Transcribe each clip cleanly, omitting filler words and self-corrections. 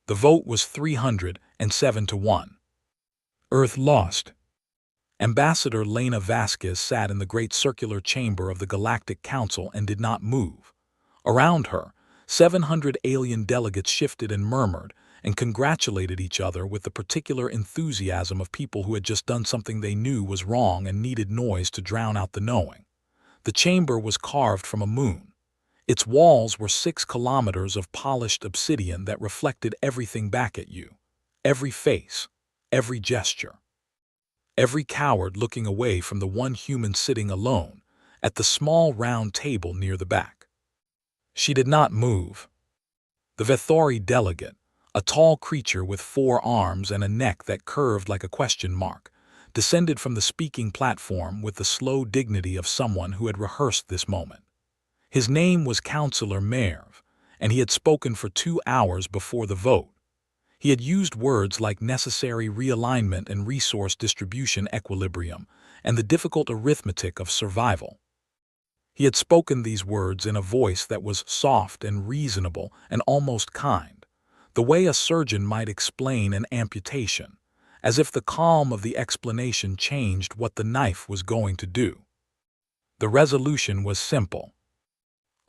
The vote was 307 to 1. Earth lost. Ambassador Lena Vasquez sat in the great circular chamber of the Galactic Council and did not move. Around her, 700 alien delegates shifted and murmured and congratulated each other with the particular enthusiasm of people who had just done something they knew was wrong and needed noise to drown out the knowing. The chamber was carved from a moon. Its walls were 6 kilometers of polished obsidian that reflected everything back at you. Every face, every gesture. Every coward looking away from the one human sitting alone at the small round table near the back. She did not move. The Vethori delegate, a tall creature with 4 arms and a neck that curved like a question mark, descended from the speaking platform with the slow dignity of someone who had rehearsed this moment. His name was Councillor Merv, and he had spoken for 2 hours before the vote. He had used words like necessary realignment and resource distribution equilibrium and the difficult arithmetic of survival. He had spoken these words in a voice that was soft and reasonable and almost kind, the way a surgeon might explain an amputation, as if the calm of the explanation changed what the knife was going to do. The resolution was simple.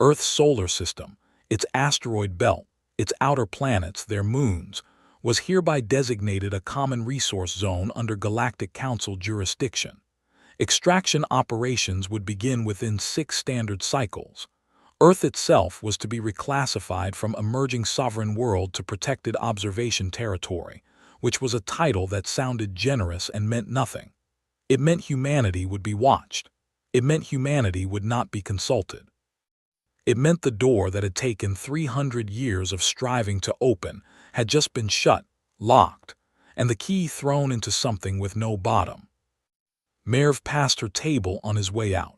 Earth's solar system, its asteroid belt, its outer planets, their moons, was hereby designated a common resource zone under Galactic Council jurisdiction. Extraction operations would begin within 6 standard cycles. Earth itself was to be reclassified from emerging sovereign world to protected observation territory, which was a title that sounded generous and meant nothing. It meant humanity would be watched. It meant humanity would not be consulted. It meant the door that had taken 300 years of striving to open had just been shut, locked, and the key thrown into something with no bottom. Merv passed her table on his way out.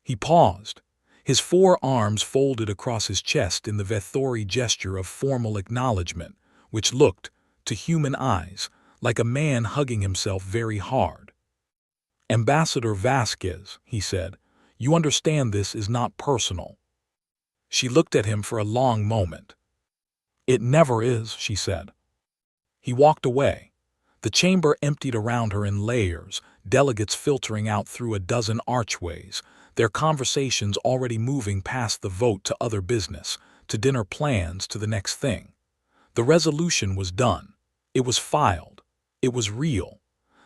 He paused, his 4 arms folded across his chest in the Vethori gesture of formal acknowledgement, which looked, to human eyes, like a man hugging himself very hard. "Ambassador Vasquez," he said, "you understand this is not personal." She looked at him for a long moment. "It never is," she said. He walked away. The chamber emptied around her in layers, delegates filtering out through a dozen archways, their conversations already moving past the vote to other business, to dinner plans, to the next thing. The resolution was done. It was filed. It was real.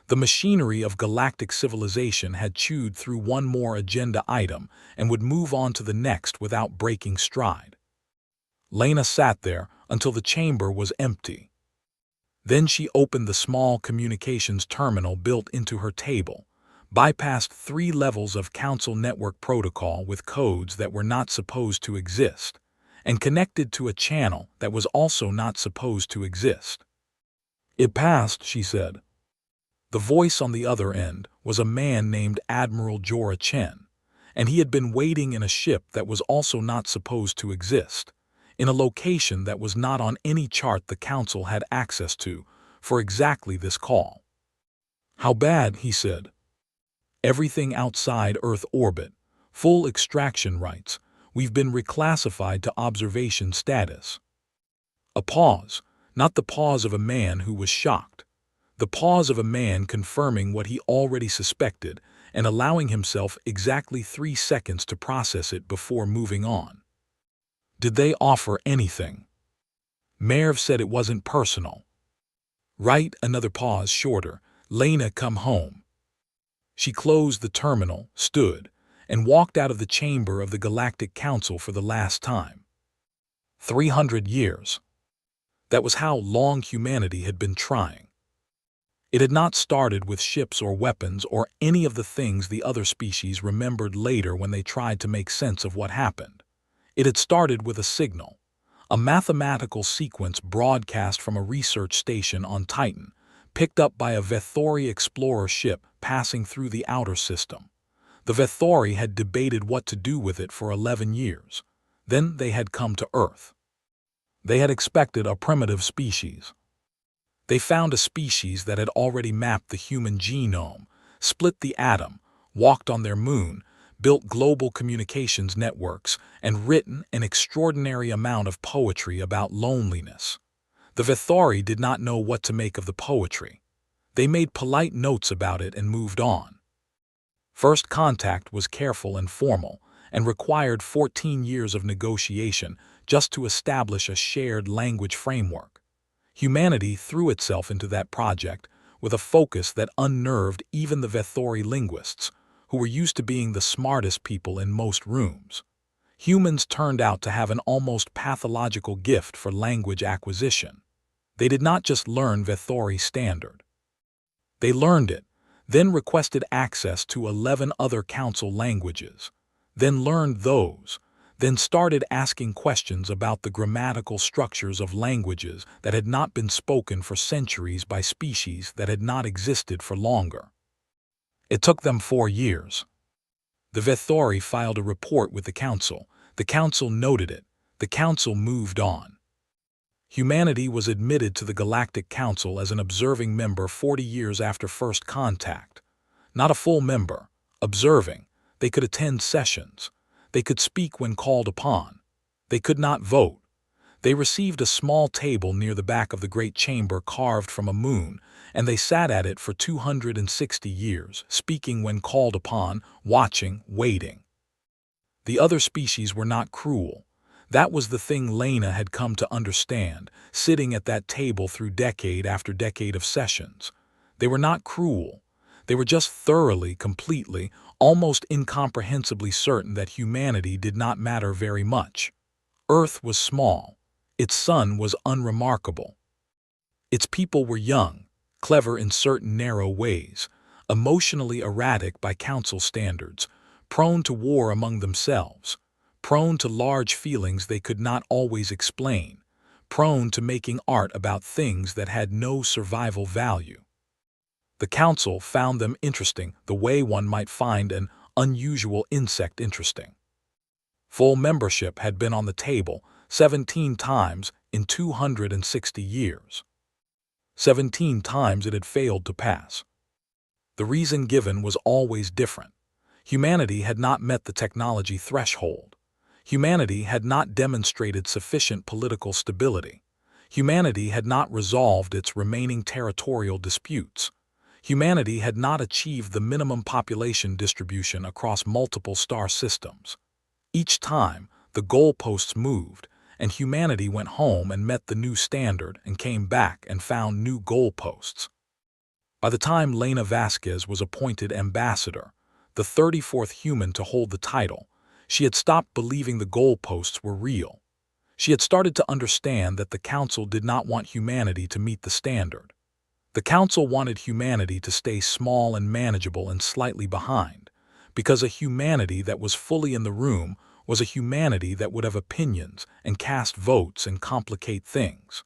The machinery of galactic civilization had chewed through one more agenda item and would move on to the next without breaking stride. Lena sat there until the chamber was empty. Then she opened the small communications terminal built into her table, bypassed 3 levels of council network protocol with codes that were not supposed to exist, and connected to a channel that was also not supposed to exist. "It passed," she said. The voice on the other end was a man named Admiral Jorah Chen, and he had been waiting in a ship that was also not supposed to exist, in a location that was not on any chart the Council had access to, for exactly this call. "How bad?" he said. "Everything outside Earth orbit, full extraction rights, we've been reclassified to observation status." A pause, not the pause of a man who was shocked. The pause of a man confirming what he already suspected and allowing himself exactly 3 seconds to process it before moving on. "Did they offer anything?" Merv said it wasn't personal. "Right," another pause shorter. "Lena, come home." She closed the terminal, stood, and walked out of the chamber of the Galactic Council for the last time. 300 years. That was how long humanity had been trying. It had not started with ships or weapons or any of the things the other species remembered later when they tried to make sense of what happened. It had started with a signal, a mathematical sequence broadcast from a research station on Titan, picked up by a Vethori explorer ship passing through the outer system. The Vethori had debated what to do with it for 11 years. Then they had come to Earth. They had expected a primitive species. They found a species that had already mapped the human genome, split the atom, walked on their moon, built global communications networks, and written an extraordinary amount of poetry about loneliness. The Vethori did not know what to make of the poetry. They made polite notes about it and moved on. First contact was careful and formal, and required 14 years of negotiation just to establish a shared language framework. Humanity threw itself into that project with a focus that unnerved even the Vethori linguists, who were used to being the smartest people in most rooms. Humans turned out to have an almost pathological gift for language acquisition. They did not just learn Vethori standard. They learned it, then requested access to 11 other council languages, then learned those, then started asking questions about the grammatical structures of languages that had not been spoken for centuries by species that had not existed for longer. It took them 4 years. The Vethori filed a report with the Council. The Council noted it. The Council moved on. Humanity was admitted to the Galactic Council as an observing member 40 years after first contact. Not a full member, observing. They could attend sessions. They could speak when called upon. They could not vote. They received a small table near the back of the great chamber carved from a moon, and they sat at it for 260 years, speaking when called upon, watching, waiting. The other species were not cruel. That was the thing Lena had come to understand, sitting at that table through decade after decade of sessions. They were not cruel. They were just thoroughly, completely, almost incomprehensibly certain that humanity did not matter very much. Earth was small. Its sun was unremarkable. Its people were young, clever in certain narrow ways, emotionally erratic by council standards, prone to war among themselves, prone to large feelings they could not always explain, prone to making art about things that had no survival value. The council found them interesting the way one might find an unusual insect interesting. Full membership had been on the table 17 times in 260 years. 17 times it had failed to pass. The reason given was always different. Humanity had not met the technology threshold. Humanity had not demonstrated sufficient political stability. Humanity had not resolved its remaining territorial disputes. Humanity had not achieved the minimum population distribution across multiple star systems. Each time, the goalposts moved, and humanity went home and met the new standard and came back and found new goalposts. By the time Lena Vasquez was appointed ambassador, the 34th human to hold the title, she had stopped believing the goalposts were real. She had started to understand that the Council did not want humanity to meet the standard. The Council wanted humanity to stay small and manageable and slightly behind, because a humanity that was fully in the room was a humanity that would have opinions and cast votes and complicate things.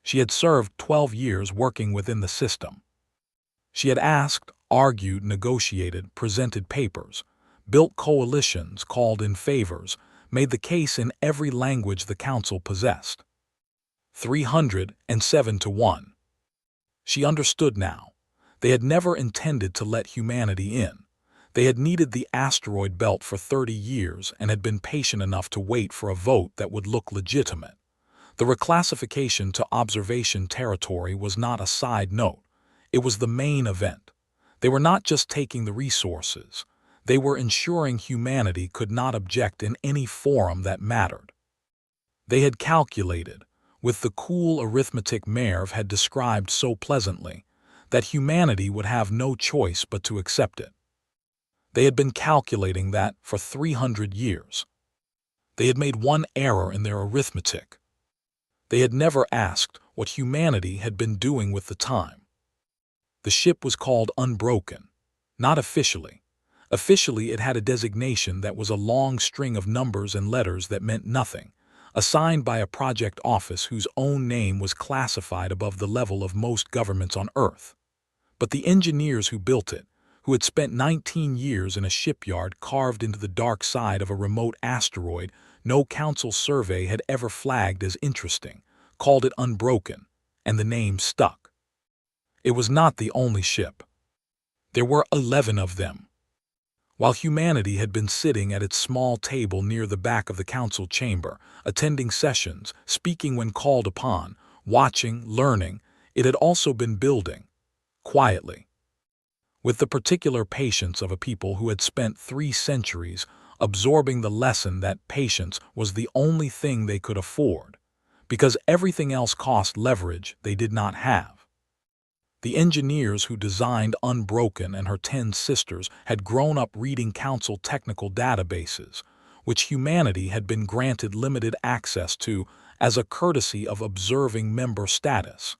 She had served 12 years working within the system. She had asked, argued, negotiated, presented papers, built coalitions, called in favors, made the case in every language the Council possessed. 307 to 1. She understood now. They had never intended to let humanity in. They had needed the asteroid belt for 30 years and had been patient enough to wait for a vote that would look legitimate. The reclassification to observation territory was not a side note. It was the main event. They were not just taking the resources. They were ensuring humanity could not object in any forum that mattered. They had calculated, with the cool arithmetic Merv had described so pleasantly, that humanity would have no choice but to accept it. They had been calculating that for 300 years. They had made one error in their arithmetic. They had never asked what humanity had been doing with the time. The ship was called Unbroken, not officially. Officially, it had a designation that was a long string of numbers and letters that meant nothing, assigned by a project office whose own name was classified above the level of most governments on Earth. But the engineers who built it, who had spent 19 years in a shipyard carved into the dark side of a remote asteroid no council survey had ever flagged as interesting, called it Unbroken, and the name stuck. It was not the only ship. There were 11 of them. While humanity had been sitting at its small table near the back of the council chamber, attending sessions, speaking when called upon, watching, learning, it had also been building, quietly, with the particular patience of a people who had spent 3 centuries absorbing the lesson that patience was the only thing they could afford, because everything else cost leverage they did not have. The engineers who designed Unbroken and her 10 sisters had grown up reading Council technical databases, which humanity had been granted limited access to as a courtesy of observing member status.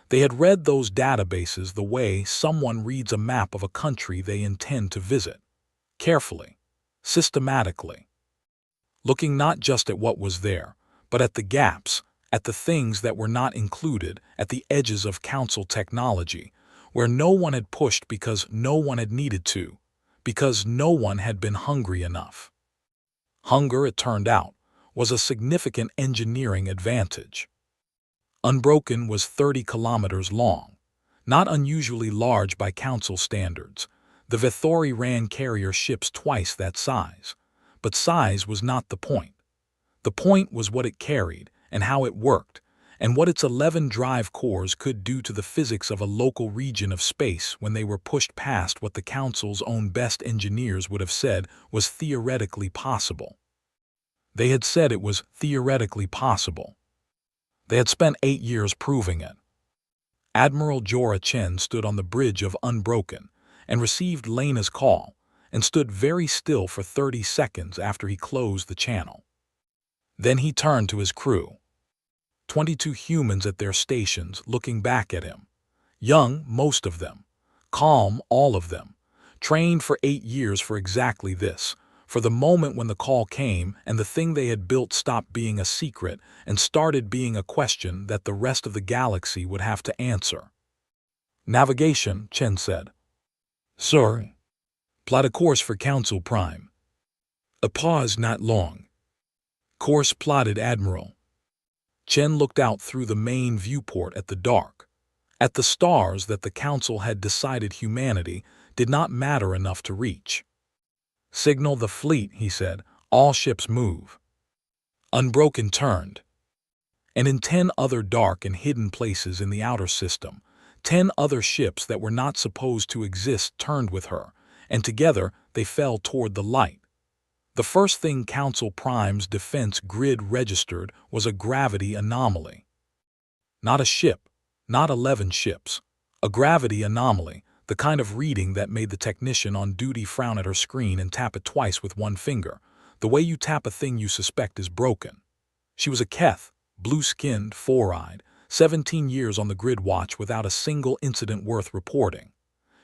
They had read those databases the way someone reads a map of a country they intend to visit, carefully, systematically, looking not just at what was there, but at the gaps, at the things that were not included, at the edges of Council technology, where no one had pushed because no one had needed to, because no one had been hungry enough. Hunger, it turned out, was a significant engineering advantage. Unbroken was 30 kilometers long, not unusually large by Council standards. The Vithori ran carrier ships twice that size. But size was not the point. The point was what it carried and how it worked, and what its 11 drive cores could do to the physics of a local region of space when they were pushed past what the Council's own best engineers would have said was theoretically possible. They had said it was theoretically possible. They had spent 8 years proving it. Admiral Jorah Chen stood on the bridge of Unbroken and received Lena's call and stood very still for 30 seconds after he closed the channel. Then he turned to his crew. 22 humans at their stations looking back at him. Young, most of them. Calm, all of them. Trained for 8 years for exactly this, for the moment when the call came and the thing they had built stopped being a secret and started being a question that the rest of the galaxy would have to answer. Navigation, Chen said. Sir. Plot a course for Council Prime. A pause not long. Course plotted, Admiral. Chen looked out through the main viewport at the dark, at the stars that the Council had decided humanity did not matter enough to reach. Signal the fleet, he said. All ships move. Unbroken turned. And in 10 other dark and hidden places in the outer system, 10 other ships that were not supposed to exist turned with her, and together they fell toward the light. The first thing Council Prime's defense grid registered was a gravity anomaly. Not a ship, not 11 ships. A gravity anomaly, the kind of reading that made the technician on duty frown at her screen and tap it twice with one finger, the way you tap a thing you suspect is broken. She was a Keth, blue-skinned, four-eyed, 17 years on the grid watch without a single incident worth reporting.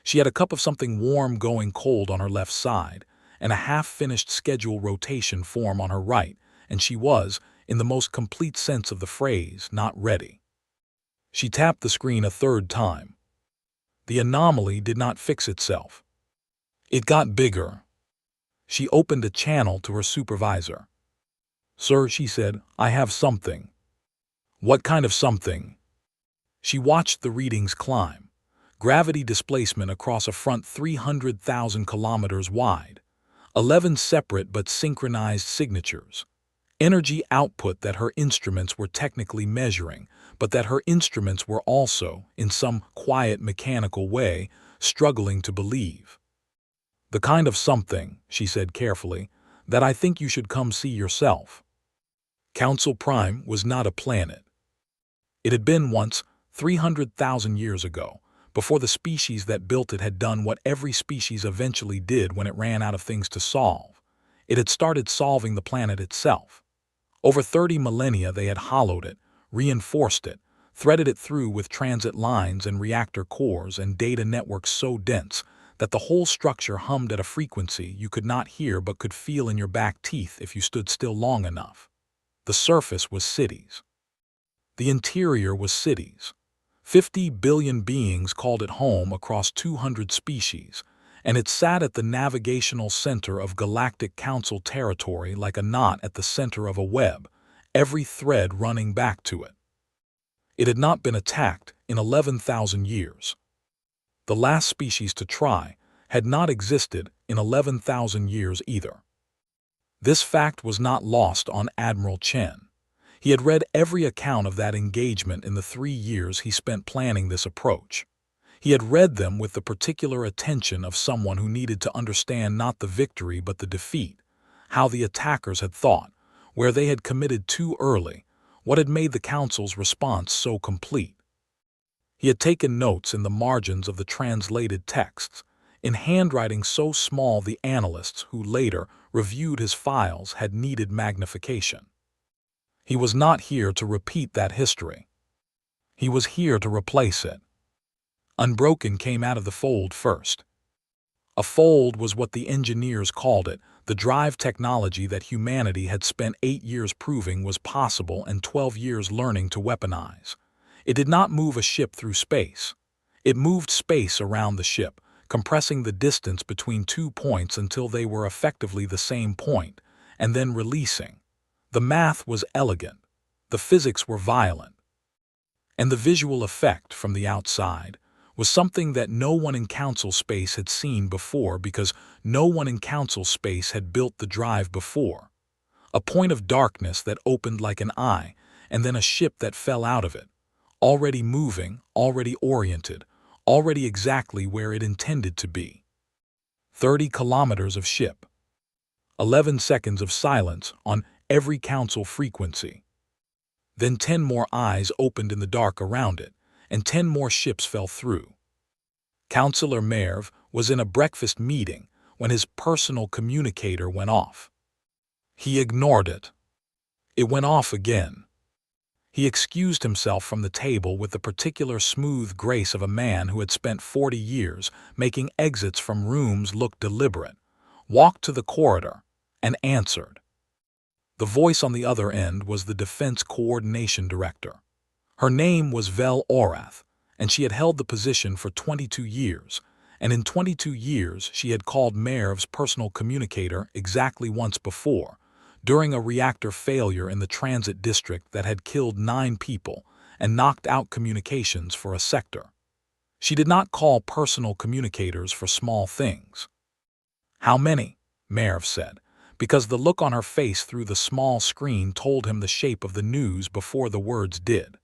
She had a cup of something warm going cold on her left side, and a half-finished schedule rotation form on her right, and she was, in the most complete sense of the phrase, not ready. She tapped the screen a third time. The anomaly did not fix itself. It got bigger. She opened a channel to her supervisor. Sir, she said, I have something. What kind of something? She watched the readings climb. Gravity displacement across a front 300,000 kilometers wide. 11 separate but synchronized signatures. Energy output that her instruments were technically measuring, but that her instruments were also, in some quiet mechanical way, struggling to believe. The kind of something, she said carefully, that I think you should come see yourself. Council Prime was not a planet. It had been once, 300,000 years ago, before the species that built it had done what every species eventually did when it ran out of things to solve. It had started solving the planet itself. Over 30 millennia they had hollowed it, reinforced it, threaded it through with transit lines and reactor cores and data networks so dense that the whole structure hummed at a frequency you could not hear but could feel in your back teeth if you stood still long enough. The surface was cities. The interior was cities. 50 billion beings called it home across 200 species, and it sat at the navigational center of Galactic Council territory like a knot at the center of a web, every thread running back to it. It had not been attacked in 11,000 years. The last species to try had not existed in 11,000 years either. This fact was not lost on Admiral Chen. He had read every account of that engagement in the 3 years he spent planning this approach. He had read them with the particular attention of someone who needed to understand not the victory but the defeat, how the attackers had thought, where they had committed too early, what had made the council's response so complete. He had taken notes in the margins of the translated texts, in handwriting so small the analysts who later reviewed his files had needed magnification. He was not here to repeat that history. He was here to replace it. Unbroken came out of the fold first. A fold was what the engineers called it, the drive technology that humanity had spent 8 years proving was possible and 12 years learning to weaponize. It did not move a ship through space. It moved space around the ship, compressing the distance between 2 points until they were effectively the same point, and then releasing. The math was elegant. The physics were violent. And the visual effect from the outside was something that no one in council space had seen before because no one in council space had built the drive before. A point of darkness that opened like an eye, and then a ship that fell out of it, already moving, already oriented, already exactly where it intended to be. 30 kilometers of ship. 11 seconds of silence on every council frequency. Then 10 more eyes opened in the dark around it, and 10 more ships fell through. Councillor Merv was in a breakfast meeting when his personal communicator went off. He ignored it. It went off again. He excused himself from the table with the particular smooth grace of a man who had spent 40 years making exits from rooms look deliberate, walked to the corridor, and answered. The voice on the other end was the Defense Coordination Director. Her name was Vel Orath, and she had held the position for 22 years, and in 22 years she had called Merv's personal communicator exactly once before, during a reactor failure in the transit district that had killed 9 people and knocked out communications for a sector. She did not call personal communicators for small things. "How many?" Merv said, because the look on her face through the small screen told him the shape of the news before the words did.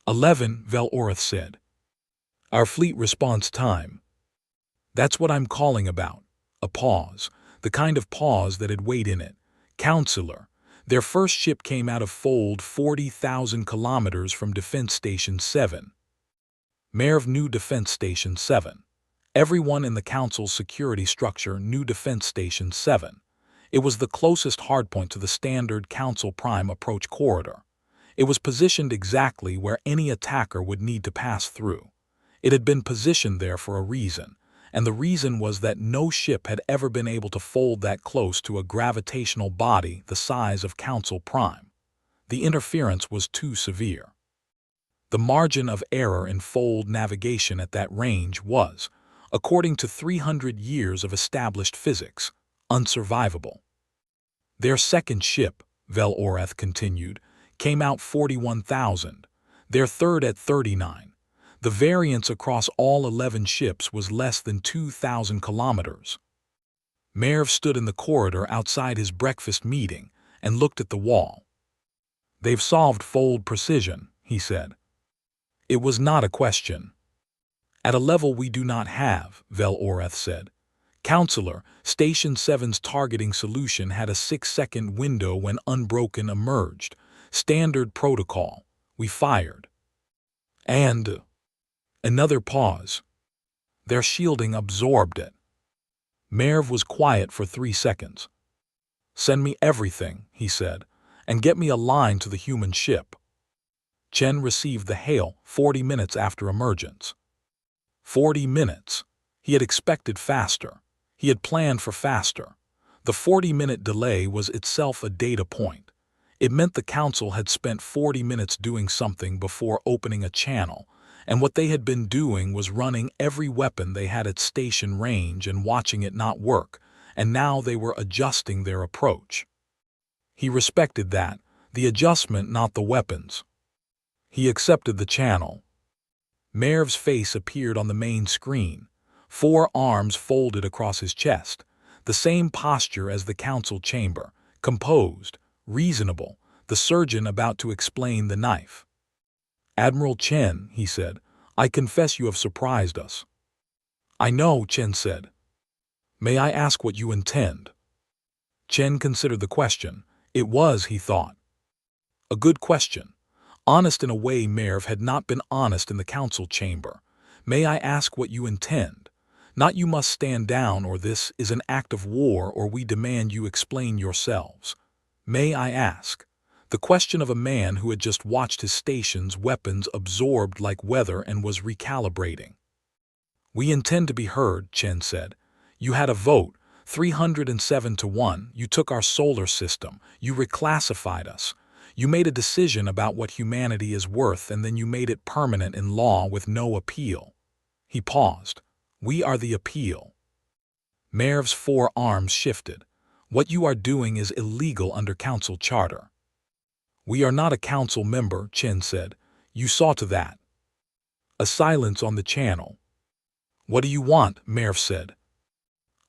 11, Vel Orath said. "Our fleet response time." "That's what I'm calling about." A pause, the kind of pause that had weight in it. "Counselor, their first ship came out of fold 40,000 kilometers from Defense Station 7. Merv knew Defense Station 7. Everyone in the Council's security structure knew Defense Station 7. It was the closest hardpoint to the standard Council Prime approach corridor. It was positioned exactly where any attacker would need to pass through. It had been positioned there for a reason, and the reason was that no ship had ever been able to fold that close to a gravitational body the size of Council Prime. The interference was too severe. The margin of error in fold navigation at that range was, according to 300 years of established physics, unsurvivable. Their second ship, Vel Orath continued, came out 41,000, their third at 39. The variance across all 11 ships was less than 2,000 kilometers. Merv stood in the corridor outside his breakfast meeting and looked at the wall. "They've solved fold precision," he said. It was not a question. "At a level we do not have," Vel Orath said. "Counselor, Station 7's targeting solution had a 6-second window when Unbroken emerged. Standard protocol. We fired." And another pause. Their shielding absorbed it. Merv was quiet for 3 seconds. "Send me everything," he said, "and get me a line to the human ship." Chen received the hail 40 minutes after emergence. 40 minutes. He had expected faster. He had planned for faster. The 40-minute delay was itself a data point. It meant the Council had spent 40 minutes doing something before opening a channel, and what they had been doing was running every weapon they had at station range and watching it not work, and now they were adjusting their approach. He respected that, the adjustment, not the weapons. He accepted the channel. Merv's face appeared on the main screen, 4 arms folded across his chest, the same posture as the Council chamber, composed, reasonable, the surgeon about to explain the knife. "Admiral Chen," he said, "I confess you have surprised us." "I know," Chen said. "May I ask what you intend?" Chen considered the question. It was, he thought, a good question. Honest in a way Merv had not been honest in the council chamber. "May I ask what you intend? Not you must stand down, or this is an act of war, or we demand you explain yourselves. May I ask?" The question of a man who had just watched his station's weapons absorbed like weather and was recalibrating. "We intend to be heard," Chen said. "You had a vote, 307 to 1. You took our solar system. You reclassified us. You made a decision about what humanity is worth, and then you made it permanent in law with no appeal." He paused. "We are the appeal." Merv's four arms shifted. "What you are doing is illegal under council charter." "We are not a council member," Chen said. "You saw to that." A silence on the channel. "What do you want?" Merv said.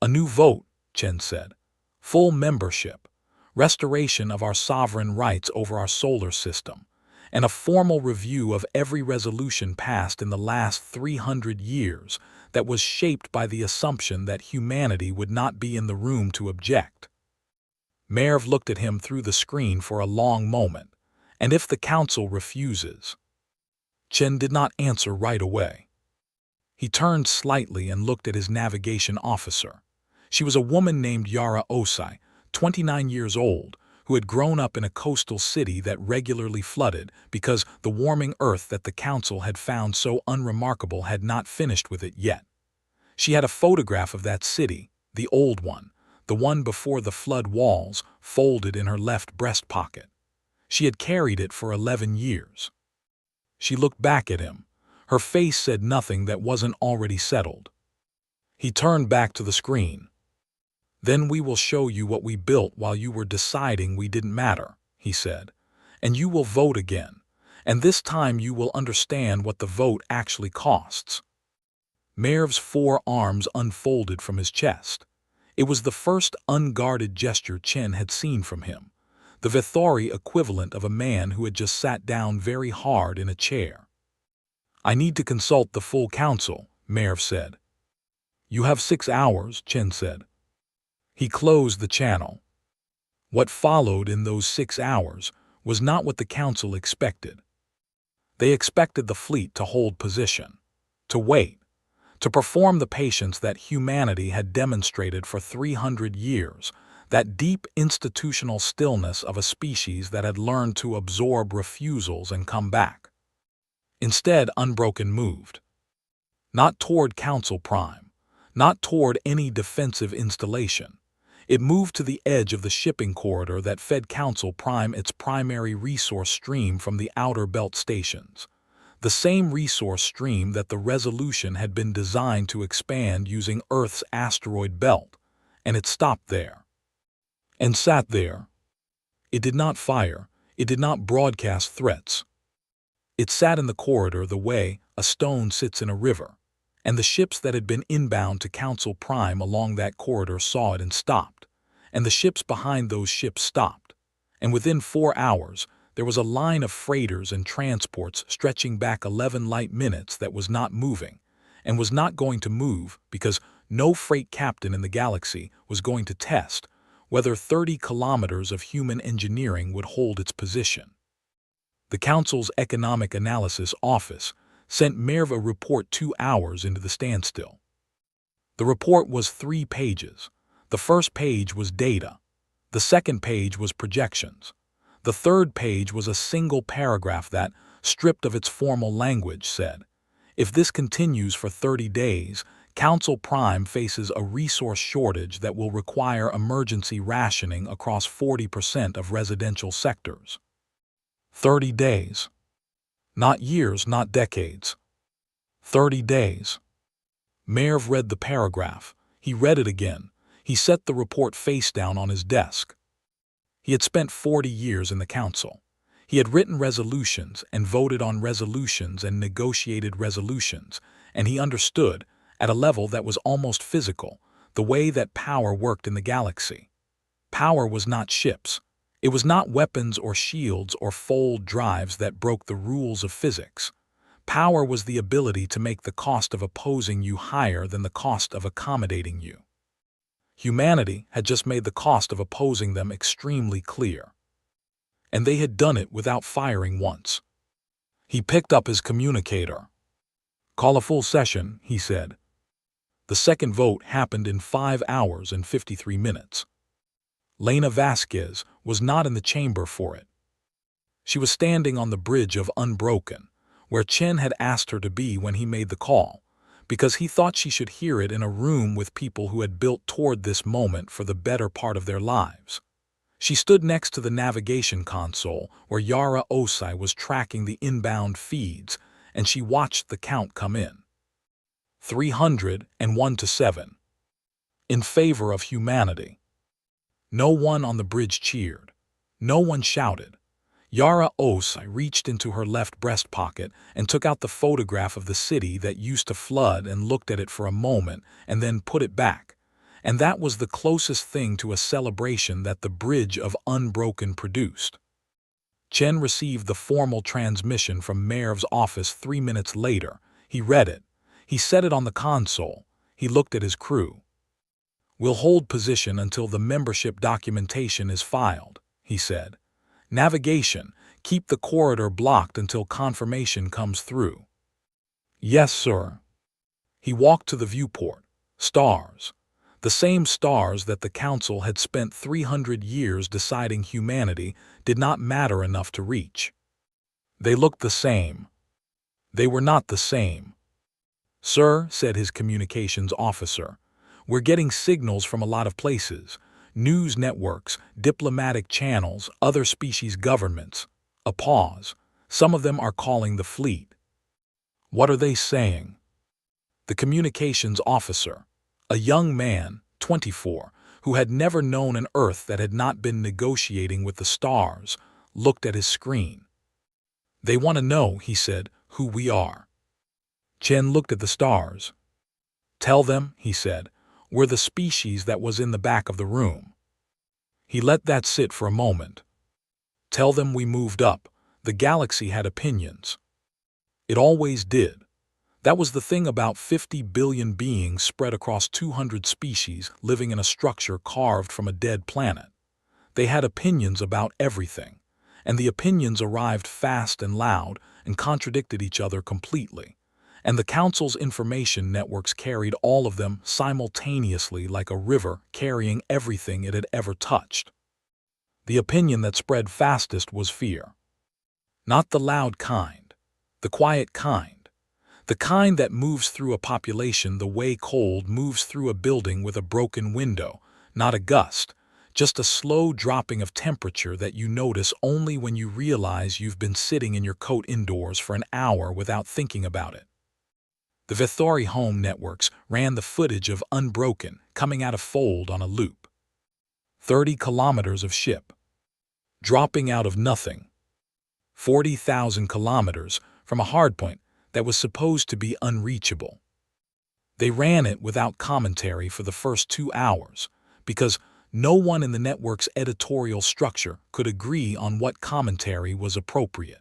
"A new vote," Chen said. "Full membership. Restoration of our sovereign rights over our solar system. And a formal review of every resolution passed in the last 300 years that was shaped by the assumption that humanity would not be in the room to object." Merv looked at him through the screen for a long moment. "And if the council refuses?" Chen did not answer right away. He turned slightly and looked at his navigation officer. She was a woman named Yara Osai, 29 years old, who had grown up in a coastal city that regularly flooded because the warming earth that the council had found so unremarkable had not finished with it yet. She had a photograph of that city, the old one, the one before the flood walls, folded in her left breast pocket. She had carried it for 11 years. She looked back at him. Her face said nothing that wasn't already settled. He turned back to the screen. "Then we will show you what we built while you were deciding we didn't matter," he said. "And you will vote again. And this time you will understand what the vote actually costs." Merv's four arms unfolded from his chest. It was the first unguarded gesture Chen had seen from him, the Vithori equivalent of a man who had just sat down very hard in a chair. "I need to consult the full council," Merv said. "You have 6 hours," Chen said. He closed the channel. What followed in those 6 hours was not what the council expected. They expected the fleet to hold position, to wait, to perform the patience that humanity had demonstrated for 300 years, that deep institutional stillness of a species that had learned to absorb refusals and come back. Instead, Unbroken moved. Not toward Council Prime, not toward any defensive installation. It moved to the edge of the shipping corridor that fed Council Prime its primary resource stream from the outer belt stations. The same resource stream that the Resolution had been designed to expand using Earth's asteroid belt, and it stopped there. And sat there. It did not fire, it did not broadcast threats. It sat in the corridor the way a stone sits in a river, and the ships that had been inbound to Council Prime along that corridor saw it and stopped, and the ships behind those ships stopped, and within 4 hours, there was a line of freighters and transports stretching back 11 light minutes that was not moving, and was not going to move because no freight captain in the galaxy was going to test whether 30 kilometers of human engineering would hold its position. The Council's Economic Analysis Office sent Merv a report 2 hours into the standstill. The report was 3 pages. The first page was data. The second page was projections. The third page was a single paragraph that, stripped of its formal language, said, "If this continues for 30 days, Council Prime faces a resource shortage that will require emergency rationing across 40% of residential sectors." 30 days. Not years, not decades. 30 days. Merv read the paragraph. He read it again. He set the report face down on his desk. He had spent 40 years in the council. He had written resolutions and voted on resolutions and negotiated resolutions, and he understood, at a level that was almost physical, the way that power worked in the galaxy. Power was not ships. It was not weapons or shields or fold drives that broke the rules of physics. Power was the ability to make the cost of opposing you higher than the cost of accommodating you. Humanity had just made the cost of opposing them extremely clear. And they had done it without firing once. He picked up his communicator. "Call a full session," he said. The second vote happened in 5 hours and 53 minutes. Lena Vasquez was not in the chamber for it. She was standing on the bridge of Unbroken, where Chen had asked her to be when he made the call, because he thought she should hear it in a room with people who had built toward this moment for the better part of their lives. She stood next to the navigation console where Yara Osai was tracking the inbound feeds, and she watched the count come in. 301 to 7. In favor of humanity. No one on the bridge cheered. No one shouted. Yara Osai reached into her left breast pocket and took out the photograph of the city that used to flood and looked at it for a moment and then put it back. And that was the closest thing to a celebration that the bridge of Unbroken produced. Chen received the formal transmission from Merv's office 3 minutes later. He read it. He set it on the console. He looked at his crew. "We'll hold position until the membership documentation is filed," he said. "Navigation, keep the corridor blocked until confirmation comes through." "Yes, sir." He walked to the viewport. Stars. The same stars that the Council had spent 300 years deciding humanity did not matter enough to reach. They looked the same. They were not the same. "Sir," said his communications officer, "we're getting signals from a lot of places. News networks, diplomatic channels, other species governments." A pause. "Some of them are calling the fleet." "What are they saying?" The communications officer, a young man, 24, who had never known an Earth that had not been negotiating with the stars, looked at his screen. "They want to know," he said, "who we are." Chen looked at the stars. "Tell them," he said, "we're the species that was in the back of the room." He let that sit for a moment. "Tell them we moved up. The galaxy had opinions." It always did. That was the thing about 50 billion beings spread across 200 species living in a structure carved from a dead planet. They had opinions about everything, and the opinions arrived fast and loud and contradicted each other completely. And the Council's information networks carried all of them simultaneously like a river carrying everything it had ever touched. The opinion that spread fastest was fear. Not the loud kind, the quiet kind. The kind that moves through a population the way cold moves through a building with a broken window, not a gust, just a slow dropping of temperature that you notice only when you realize you've been sitting in your coat indoors for an hour without thinking about it. The Vethori home networks ran the footage of Unbroken coming out of fold on a loop. 30 kilometers of ship. Dropping out of nothing. 40,000 kilometers from a hardpoint that was supposed to be unreachable. They ran it without commentary for the first 2 hours, because no one in the network's editorial structure could agree on what commentary was appropriate.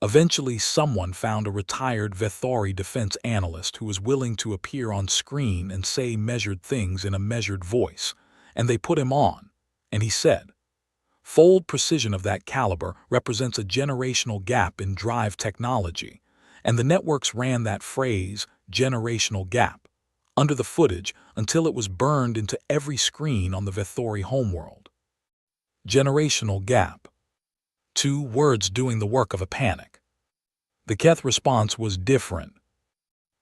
Eventually, someone found a retired Vethori defense analyst who was willing to appear on screen and say measured things in a measured voice, and they put him on, and he said, "Fold precision of that caliber represents a generational gap in drive technology," and the networks ran that phrase, generational gap, under the footage until it was burned into every screen on the Vethori homeworld. Generational gap. 2 words doing the work of a panic. The Keth response was different.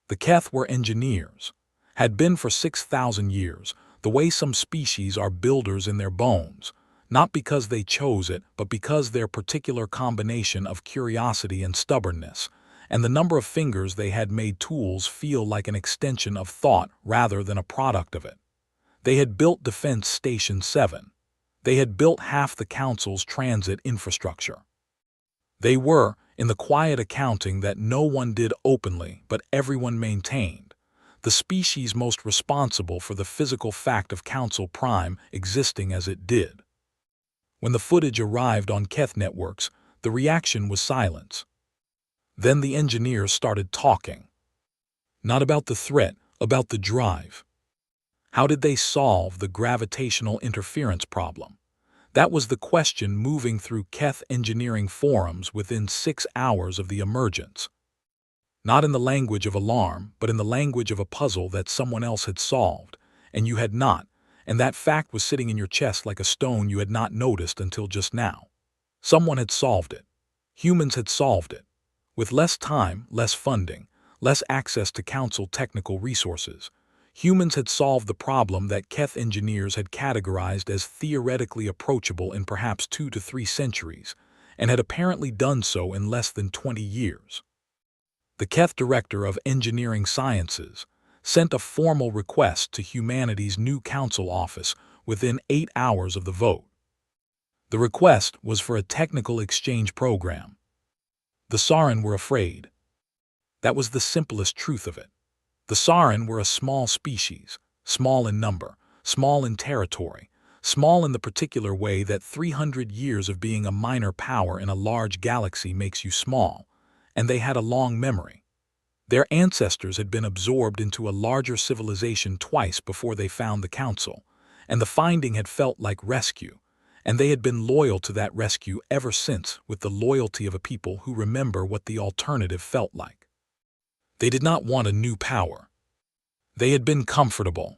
The Keth were engineers, had been for 6,000 years, the way some species are builders in their bones, not because they chose it, but because their particular combination of curiosity and stubbornness, and the number of fingers they had made tools feel like an extension of thought rather than a product of it. They had built Defense Station 7. They had built half the Council's transit infrastructure. They were, in the quiet accounting that no one did openly but everyone maintained, the species most responsible for the physical fact of Council Prime existing as it did. When the footage arrived on Keth networks, the reaction was silence. Then the engineers started talking. Not about the threat, about the drive. How did they solve the gravitational interference problem? That was the question moving through Keth engineering forums within 6 hours of the emergence. Not in the language of alarm, but in the language of a puzzle that someone else had solved, and you had not, and that fact was sitting in your chest like a stone you had not noticed until just now. Someone had solved it. Humans had solved it. With less time, less funding, less access to council technical resources, humans had solved the problem that Keth engineers had categorized as theoretically approachable in perhaps 2 to 3 centuries, and had apparently done so in less than 20 years. The Keth Director of Engineering Sciences sent a formal request to humanity's new council office within 8 hours of the vote. The request was for a technical exchange program. The Sarin were afraid. That was the simplest truth of it. The Sarin were a small species, small in number, small in territory, small in the particular way that 300 years of being a minor power in a large galaxy makes you small, and they had a long memory. Their ancestors had been absorbed into a larger civilization twice before they found the council, and the finding had felt like rescue, and they had been loyal to that rescue ever since, with the loyalty of a people who remember what the alternative felt like. They did not want a new power. They had been comfortable.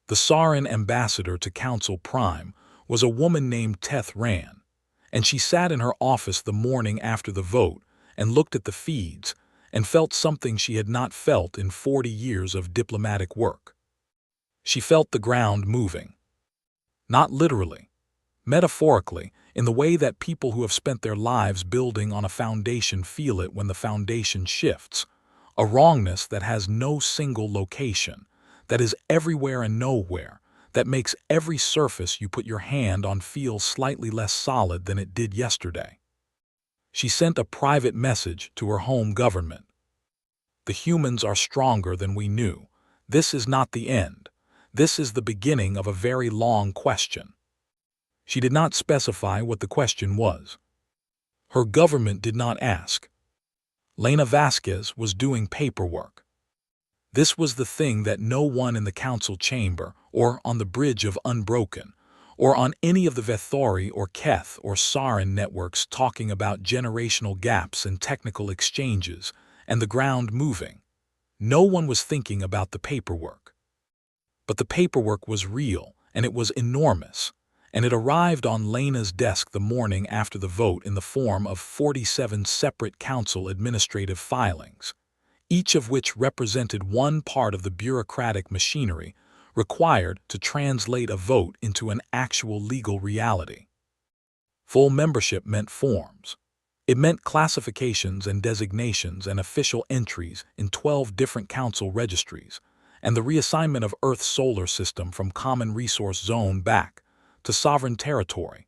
The Sarin ambassador to Council Prime was a woman named Teth Ran, and she sat in her office the morning after the vote and looked at the feeds and felt something she had not felt in 40 years of diplomatic work. She felt the ground moving. Not literally, metaphorically, in the way that people who have spent their lives building on a foundation feel it when the foundation shifts, a wrongness that has no single location, that is everywhere and nowhere, that makes every surface you put your hand on feel slightly less solid than it did yesterday. She sent a private message to her home government. The humans are stronger than we knew. This is not the end. This is the beginning of a very long question. She did not specify what the question was. Her government did not ask. Lena Vasquez was doing paperwork. This was the thing that no one in the council chamber, or on the bridge of Unbroken, or on any of the Vethori or Keth or Sarin networks talking about generational gaps and technical exchanges, and the ground moving. No one was thinking about the paperwork. But the paperwork was real, and it was enormous, and it arrived on Lena's desk the morning after the vote in the form of 47 separate council administrative filings, each of which represented one part of the bureaucratic machinery required to translate a vote into an actual legal reality. Full membership meant forms. It meant classifications and designations and official entries in 12 different council registries, and the reassignment of Earth's solar system from common resource zone back to sovereign territory,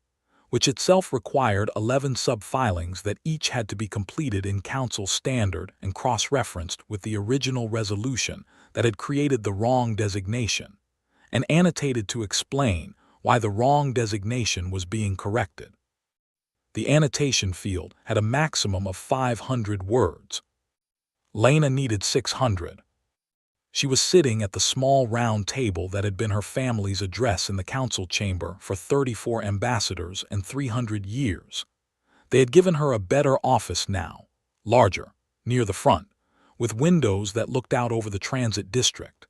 which itself required 11 sub-filings that each had to be completed in council standard and cross-referenced with the original resolution that had created the wrong designation, and annotated to explain why the wrong designation was being corrected. The annotation field had a maximum of 500 words. Lena needed 600. She was sitting at the small round table that had been her family's address in the council chamber for 34 ambassadors and 300 years. They had given her a better office now, larger, near the front, with windows that looked out over the transit district.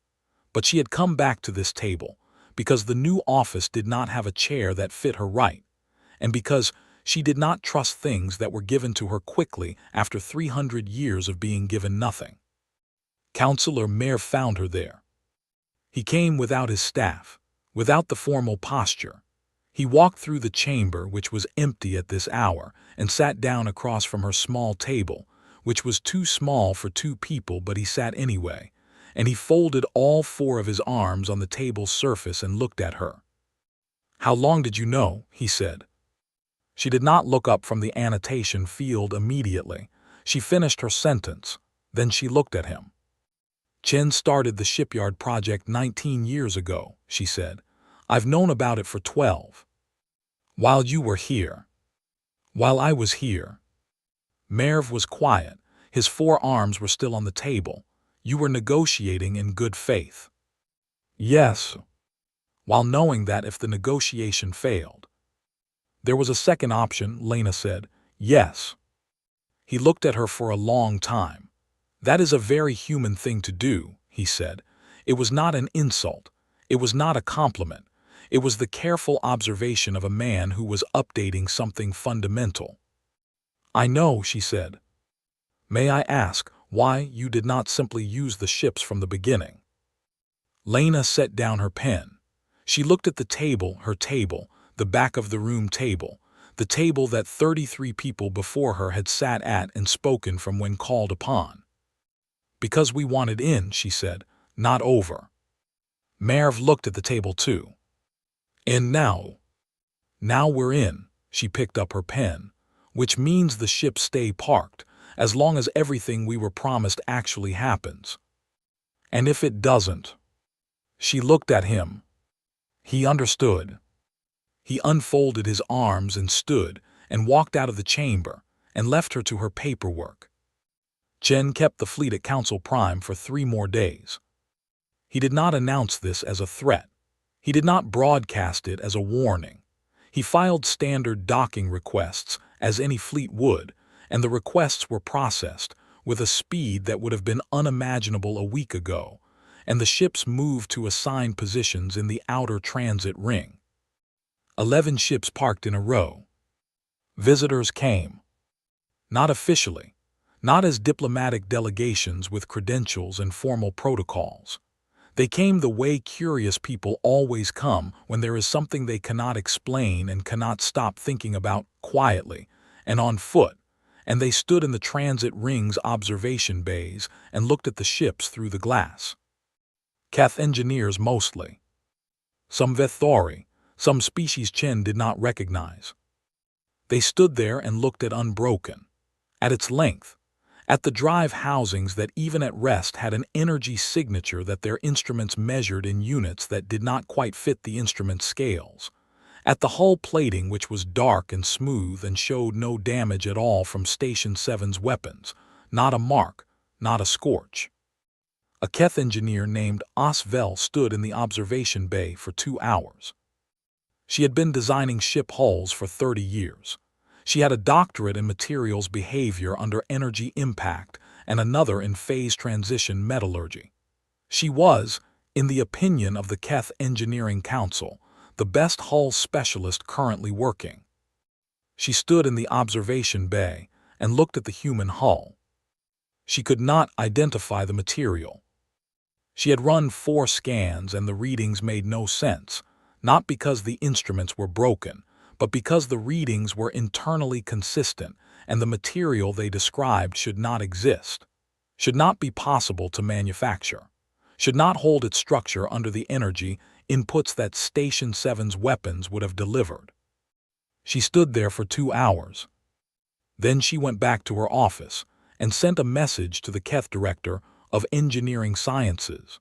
But she had come back to this table because the new office did not have a chair that fit her right, and because she did not trust things that were given to her quickly after 300 years of being given nothing. Councillor Mayer found her there. He came without his staff, without the formal posture. He walked through the chamber, which was empty at this hour, and sat down across from her small table, which was too small for 2 people, but he sat anyway, and he folded all 4 of his arms on the table's surface and looked at her. "How long did you know?" he said. She did not look up from the annotation field immediately. She finished her sentence, then she looked at him. "Chen started the shipyard project 19 years ago," she said. "I've known about it for 12. While you were here. While I was here. Merv was quiet. His forearms were still on the table. You were negotiating in good faith. Yes. While knowing that if the negotiation failed. There was a second option, Lena said. Yes. He looked at her for a long time. That is a very human thing to do, he said. It was not an insult. It was not a compliment. It was the careful observation of a man who was updating something fundamental. I know, she said. May I ask why you did not simply use the ships from the beginning? Lena set down her pen. She looked at the table, her table, the back of the room table, the table that 33 people before her had sat at and spoken from when called upon. Because we wanted in, she said, not over. Merv looked at the table too. And now? Now we're in, she picked up her pen, which means the ships stay parked, as long as everything we were promised actually happens. And if it doesn't? She looked at him. He understood. He unfolded his arms and stood and walked out of the chamber and left her to her paperwork. Chen kept the fleet at Council Prime for 3 more days. He did not announce this as a threat. He did not broadcast it as a warning. He filed standard docking requests, as any fleet would, and the requests were processed with a speed that would have been unimaginable a week ago, and the ships moved to assigned positions in the outer transit ring. 11 ships parked in a row. Visitors came. Not officially, not as diplomatic delegations with credentials and formal protocols. They came the way curious people always come when there is something they cannot explain and cannot stop thinking about quietly and on foot, and they stood in the transit ring's observation bays and looked at the ships through the glass. Keth engineers mostly. Some Vethori, some species Chen did not recognize. They stood there and looked at Unbroken, at its length, at the drive housings that even at rest had an energy signature that their instruments measured in units that did not quite fit the instrument scales, at the hull plating which was dark and smooth and showed no damage at all from Station 7's weapons, not a mark, not a scorch. A Keth engineer named Osvel stood in the observation bay for 2 hours. She had been designing ship hulls for 30 years. She had a doctorate in materials behavior under energy impact and another in phase transition metallurgy. She was, in the opinion of the Keth Engineering Council, the best hull specialist currently working. She stood in the observation bay and looked at the human hull. She could not identify the material. She had run 4 scans and the readings made no sense, not because the instruments were broken, but because the readings were internally consistent and the material they described should not exist, should not be possible to manufacture, should not hold its structure under the energy inputs that Station 7's weapons would have delivered. She stood there for 2 hours. Then she went back to her office and sent a message to the Keth Director of Engineering Sciences.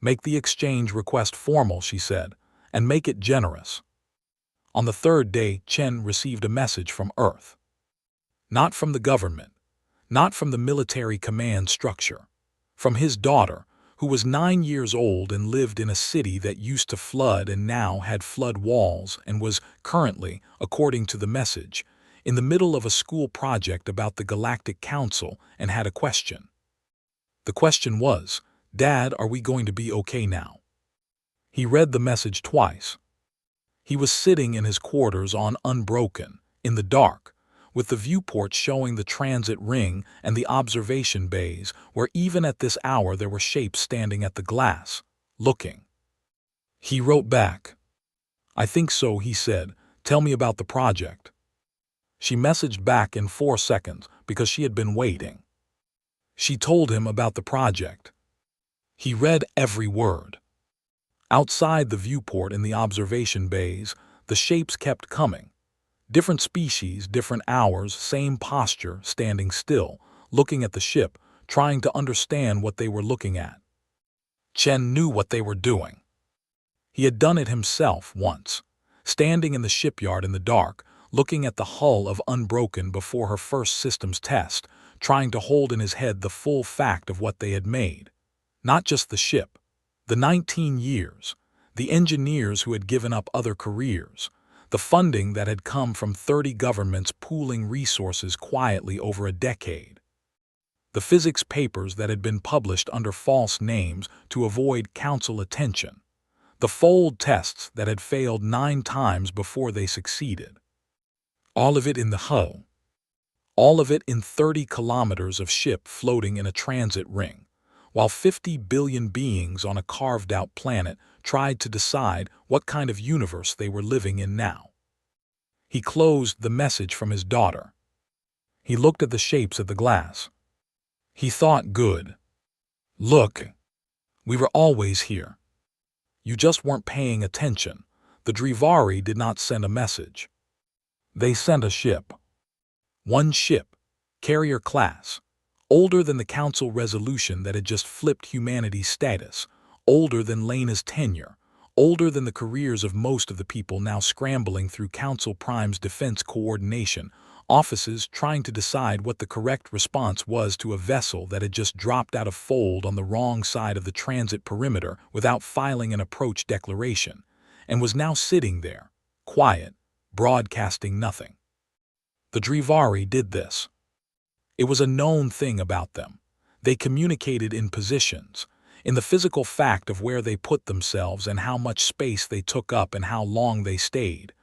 Make the exchange request formal, she said, and make it generous. On the 3rd day, Chen received a message from Earth. Not from the government, not from the military command structure, from his daughter, who was 9 years old and lived in a city that used to flood and now had flood walls and was currently, according to the message, in the middle of a school project about the Galactic Council and had a question. The question was, Dad, are we going to be okay now? He read the message twice. He was sitting in his quarters on Unbroken, in the dark, with the viewport showing the transit ring and the observation bays, where even at this hour there were shapes standing at the glass, looking. He wrote back. I think so, he said. Tell me about the project. She messaged back in 4 seconds because she had been waiting. She told him about the project. He read every word. Outside the viewport in the observation bays, the shapes kept coming. Different species, different hours, same posture, standing still, looking at the ship, trying to understand what they were looking at. Chen knew what they were doing. He had done it himself once, standing in the shipyard in the dark, looking at the hull of Unbroken before her first systems test, trying to hold in his head the full fact of what they had made. Not just the ship. The 19 years. The engineers who had given up other careers. The funding that had come from 30 governments pooling resources quietly over a decade. The physics papers that had been published under false names to avoid council attention. The fold tests that had failed 9 times before they succeeded. All of it in the hull. All of it in 30 kilometers of ship floating in a transit ring, while 50 billion beings on a carved-out planet tried to decide what kind of universe they were living in now. He closed the message from his daughter. He looked at the shapes of the glass. He thought, good. Look, we were always here. You just weren't paying attention. The Drivari did not send a message. They sent a ship. One ship, carrier class, older than the council resolution that had just flipped humanity's status, older than Lena's tenure, older than the careers of most of the people now scrambling through Council Prime's defense coordination offices trying to decide what the correct response was to a vessel that had just dropped out of fold on the wrong side of the transit perimeter without filing an approach declaration, and was now sitting there, quiet, broadcasting nothing. The Drivari did this. It was a known thing about them. They communicated in positions, in the physical fact of where they put themselves and how much space they took up and how long they stayed.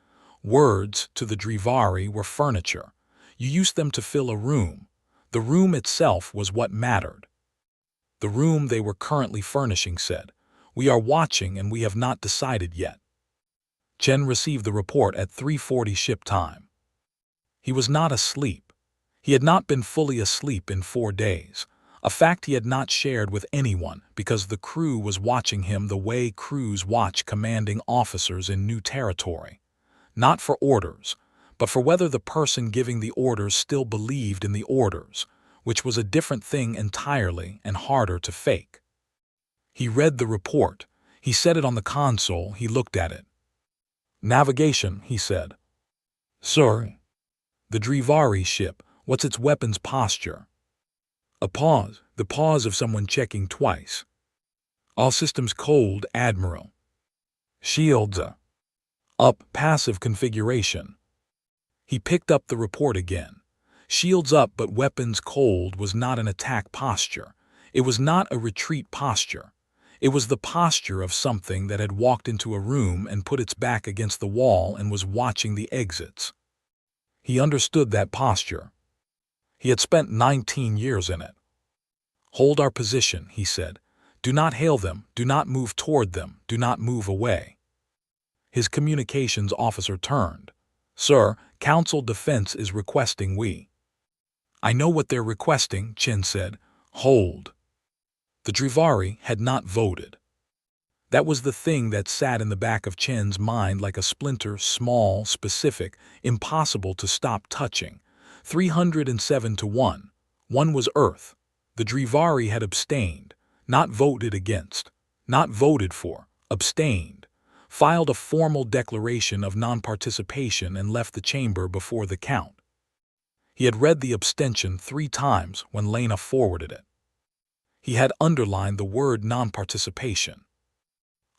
Words, to the Drivari, were furniture. You used them to fill a room. The room itself was what mattered. The room they were currently furnishing said, "We are watching and we have not decided yet." Chen received the report at 3:40 ship time. He was not asleep. He had not been fully asleep in 4 days, a fact he had not shared with anyone because the crew was watching him the way crews watch commanding officers in new territory. Not for orders, but for whether the person giving the orders still believed in the orders, which was a different thing entirely and harder to fake. He read the report. He set it on the console. He looked at it. "Navigation," he said. "Sir." "The Drivari ship, what's its weapons posture?" A pause, the pause of someone checking twice. "All systems cold, Admiral." "Shields up, passive configuration." He picked up the report again. Shields up but weapons cold was not an attack posture. It was not a retreat posture. It was the posture of something that had walked into a room and put its back against the wall and was watching the exits. He understood that posture. He had spent 19 years in it. "Hold our position," he said. "Do not hail them, do not move toward them, do not move away." His communications officer turned. "Sir, Council Defense is requesting we." "I know what they're requesting," Chen said. "Hold." The Drivari had not voted. That was the thing that sat in the back of Chen's mind like a splinter, small, specific, impossible to stop touching. 307 to 1. One was Earth. The Drivari had abstained, not voted against, not voted for, abstained, filed a formal declaration of non-participation and left the chamber before the count. He had read the abstention 3 times when Lena forwarded it. He had underlined the word non-participation.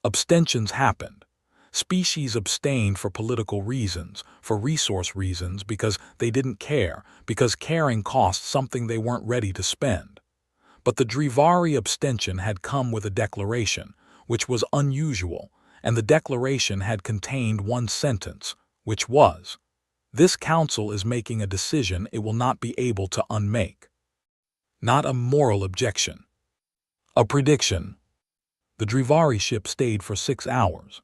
Abstentions happened. Species abstained for political reasons, for resource reasons, because they didn't care, because caring cost something they weren't ready to spend. But the Drivari abstention had come with a declaration, which was unusual, and the declaration had contained one sentence, which was, "This council is making a decision it will not be able to unmake." Not a moral objection. A prediction. The Drivari ship stayed for 6 hours.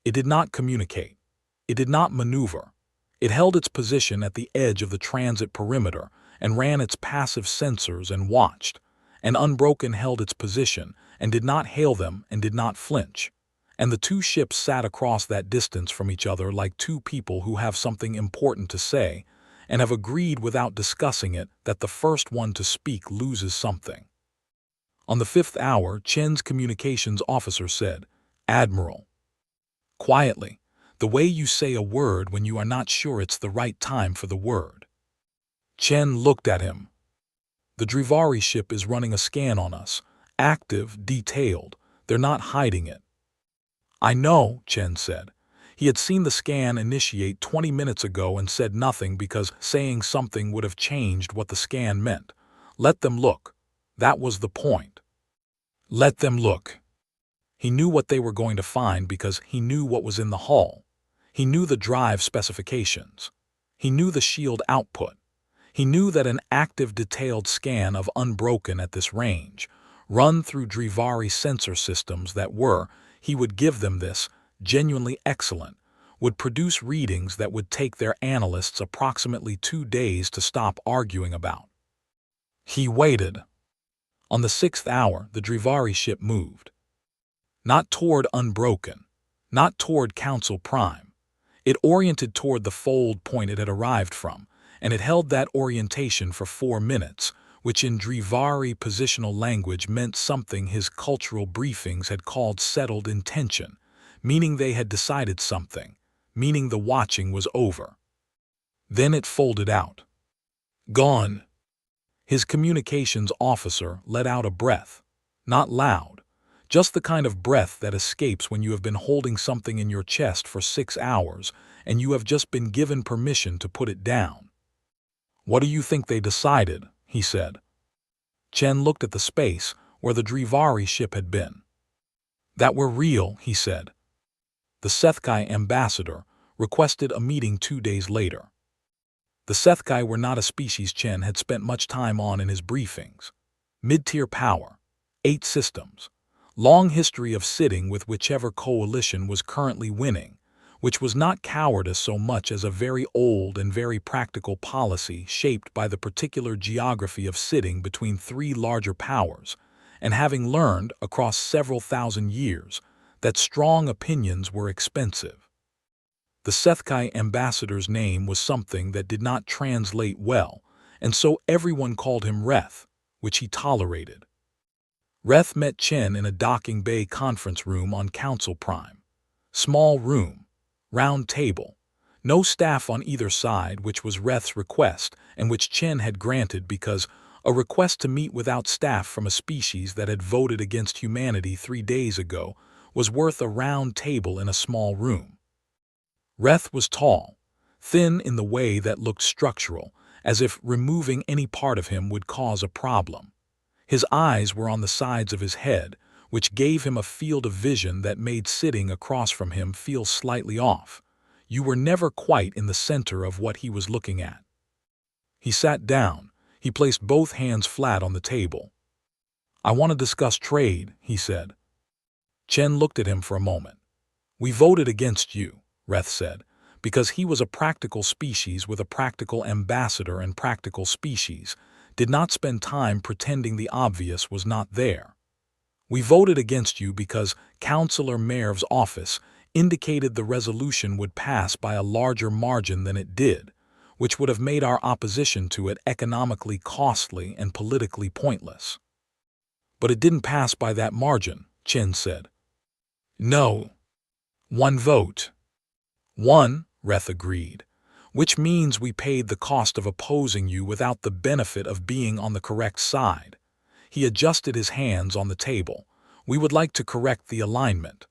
It did not communicate. It did not maneuver. It held its position at the edge of the transit perimeter and ran its passive sensors and watched, and Unbroken held its position and did not hail them and did not flinch. And the 2 ships sat across that distance from each other like 2 people who have something important to say and have agreed without discussing it that the first one to speak loses something. On the 5th hour, Chen's communications officer said, "Admiral." Quietly, The way you say a word when you are not sure it's the right time for the word. Chen looked at him. The Drivari ship is running a scan on us. Active, detailed. They're not hiding it. I know, Chen said. He had seen the scan initiate 20 minutes ago and said nothing because saying something would have changed what the scan meant. Let them look. That was the point. Let them look. He knew what they were going to find because he knew what was in the hull. He knew the drive specifications. He knew the shield output. He knew that an active detailed scan of Unbroken at this range, run through Drivari sensor systems that were, he would give them this, genuinely excellent, would produce readings that would take their analysts approximately 2 days to stop arguing about. He waited. On the 6th hour, the Drivari ship moved. Not toward Unbroken, not toward Council Prime. It oriented toward the fold point it had arrived from, and it held that orientation for 4 minutes, which in Drivari positional language meant something his cultural briefings had called settled intention, meaning they had decided something, meaning the watching was over. Then it folded out. Gone. His communications officer let out a breath, not loud, just the kind of breath that escapes when you have been holding something in your chest for 6 hours and you have just been given permission to put it down. What do you think they decided? He said. Chen looked at the space where the Drivari ship had been. That we're real, he said. The Sethkai ambassador requested a meeting 2 days later. The Sethkai were not a species Chen had spent much time on in his briefings. Mid-tier power, 8 systems, long history of sitting with whichever coalition was currently winning, which was not cowardice so much as a very old and very practical policy shaped by the particular geography of sitting between 3 larger powers, and having learned across several thousand years that strong opinions were expensive. The Sethkai ambassador's name was something that did not translate well, and so everyone called him Reth, which he tolerated. Reth met Chen in a docking bay conference room on Council Prime. Small room. Round table. No staff on either side, which was Reth's request and which Chen had granted because a request to meet without staff from a species that had voted against humanity 3 days ago was worth a round table in a small room. Reth was tall, thin in the way that looked structural, as if removing any part of him would cause a problem. His eyes were on the sides of his head, which gave him a field of vision that made sitting across from him feel slightly off. You were never quite in the center of what he was looking at. He sat down. He placed both hands flat on the table. I want to discuss trade, he said. Chen looked at him for a moment. We voted against you, Reth said, because he was a practical species with a practical ambassador and practical species, did not spend time pretending the obvious was not there. We voted against you because Councillor Merv's office indicated the resolution would pass by a larger margin than it did, which would have made our opposition to it economically costly and politically pointless. But it didn't pass by that margin, Chen said. No. 1 vote. 1, Reth agreed, which means we paid the cost of opposing you without the benefit of being on the correct side. He adjusted his hands on the table. We would like to correct the alignment.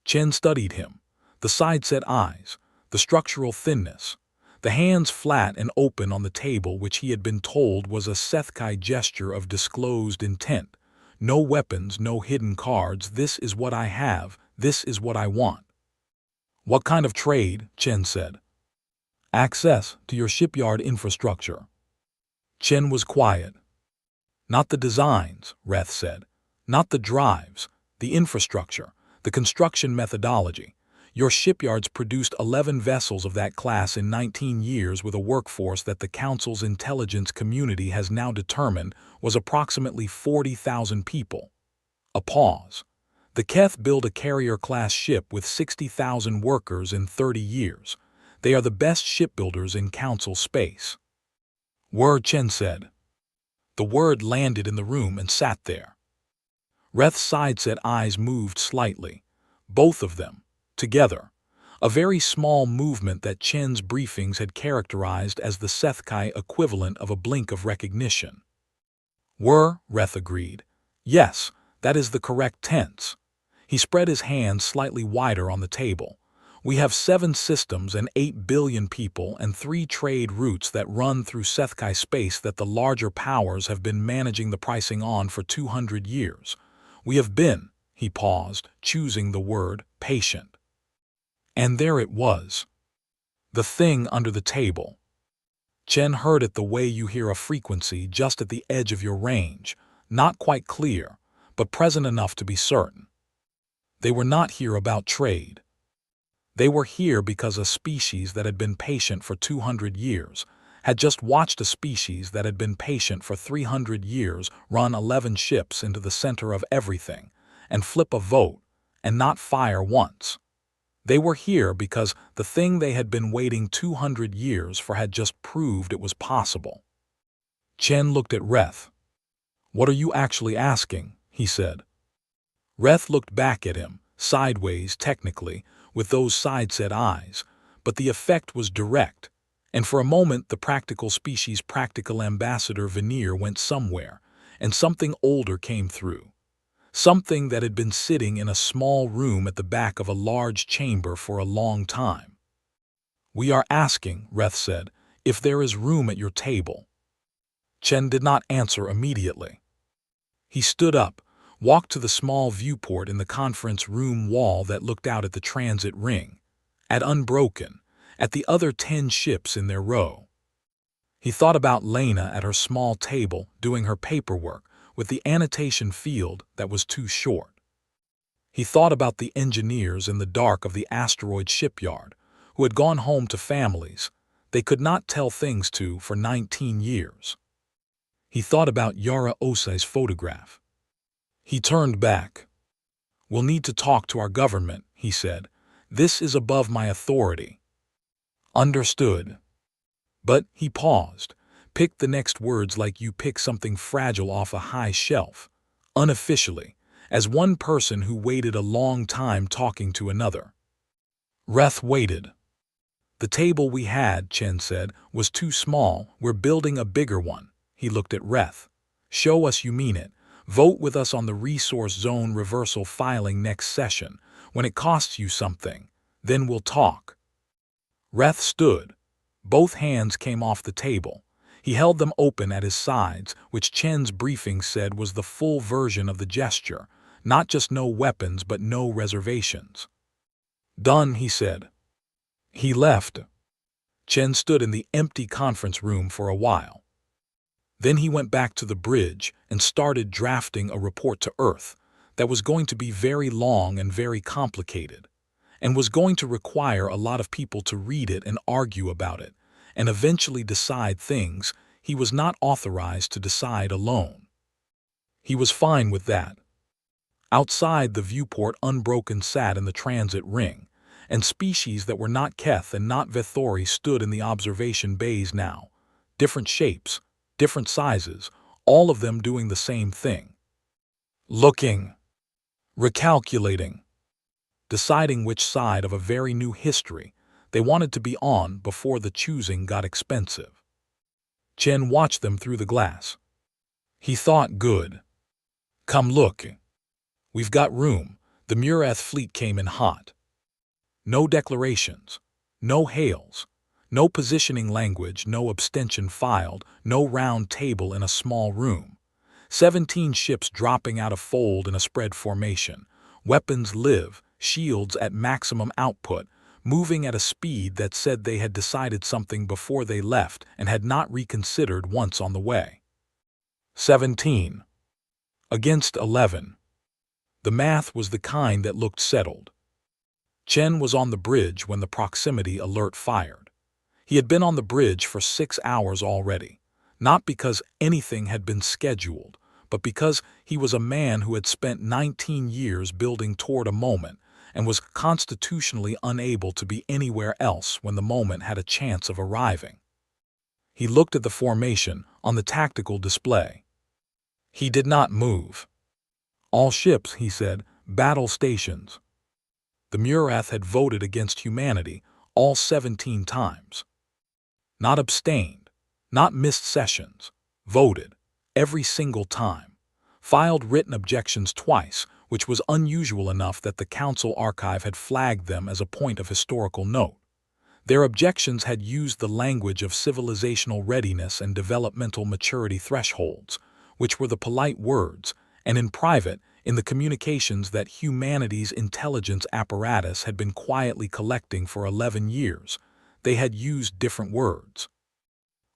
Chen studied him, the side-set eyes, the structural thinness, the hands flat and open on the table which he had been told was a Sethkai gesture of disclosed intent. No weapons, no hidden cards, this is what I have, this is what I want. What kind of trade? Chen said. Access to your shipyard infrastructure. Chen was quiet. Not the designs, Reth said. Not the drives, the infrastructure, the construction methodology. Your shipyards produced 11 vessels of that class in 19 years with a workforce that the Council's intelligence community has now determined was approximately 40,000 people. A pause. The Keth built a carrier-class ship with 60,000 workers in 30 years. They are the best shipbuilders in Council space. Word, Chen said. The word landed in the room and sat there. Reth's side-set eyes moved slightly. Both of them. Together. a very small movement that Chen's briefings had characterized as the Sethkai equivalent of a blink of recognition. Reth agreed. Yes, that is the correct tense. He spread his hands slightly wider on the table. We have 7 systems and 8 billion people and 3 trade routes that run through Sethkai space that the larger powers have been managing the pricing on for 200 years. We have been, he paused, choosing the word, patient. And there it was. The thing under the table. Chen heard it the way you hear a frequency just at the edge of your range, not quite clear, but present enough to be certain. They were not here about trade. They were here because a species that had been patient for 200 years had just watched a species that had been patient for 300 years run 11 ships into the center of everything and flip a vote and not fire once. They were here because the thing they had been waiting 200 years for had just proved it was possible. Chen looked at Reth. "What are you actually asking?" he said. Reth looked back at him, sideways technically, with those side-set eyes, but the effect was direct, and for a moment the practical species practical ambassador veneer went somewhere, and something older came through. Something that had been sitting in a small room at the back of a large chamber for a long time. "We are asking," Reth said, "if there is room at your table." Chen did not answer immediately. He stood up, walked to the small viewport in the conference room wall that looked out at the transit ring, at Unbroken, at the other 10 ships in their row. He thought about Lena at her small table doing her paperwork, with the annotation field that was too short. He thought about the engineers in the dark of the asteroid shipyard, who had gone home to families they could not tell things to for 19 years. He thought about Yara Osei's photograph. He turned back. "We'll need to talk to our government," he said. "This is above my authority." "Understood." But he paused. Picked the next words like you pick something fragile off a high shelf, unofficially, as one person who waited a long time talking to another. Reth waited. "The table we had," Chen said, "was too small. We're building a bigger one." He looked at Reth. "Show us you mean it. Vote with us on the resource zone reversal filing next session. When it costs you something, then we'll talk." Reth stood. Both hands came off the table. He held them open at his sides, which Chen's briefing said was the full version of the gesture, not just no weapons but no reservations. "Done," he said. He left. Chen stood in the empty conference room for a while. Then he went back to the bridge and started drafting a report to Earth that was going to be very long and very complicated, and was going to require a lot of people to read it and argue about it, and eventually decide things he was not authorized to decide alone. He was fine with that. Outside the viewport, Unbroken sat in the transit ring, and species that were not Keth and not Vethori stood in the observation bays now, different shapes, different sizes, all of them doing the same thing. Looking, recalculating, deciding which side of a very new history they wanted to be on before the choosing got expensive. Chen watched them through the glass. He thought, good. Come look. We've got room. The Murath fleet came in hot. No declarations, no hails, no positioning language, no abstention filed, no round table in a small room. 17 ships dropping out of fold in a spread formation. Weapons live, shields at maximum output, moving at a speed that said they had decided something before they left and had not reconsidered once on the way. 17 against 11. The math was the kind that looked settled. Chen was on the bridge when the proximity alert fired. He had been on the bridge for 6 hours already, not because anything had been scheduled, but because he was a man who had spent 19 years building toward a moment and was constitutionally unable to be anywhere else when the moment had a chance of arriving. He looked at the formation on the tactical display. He did not move. "All ships," he said, "battle stations." The Murath had voted against humanity all 17 times. Not abstained, not missed sessions, voted, every single time. Filed written objections twice, which was unusual enough that the Council Archive had flagged them as a point of historical note. Their objections had used the language of civilizational readiness and developmental maturity thresholds, which were the polite words, and in private, in the communications that humanity's intelligence apparatus had been quietly collecting for 11 years, they had used different words.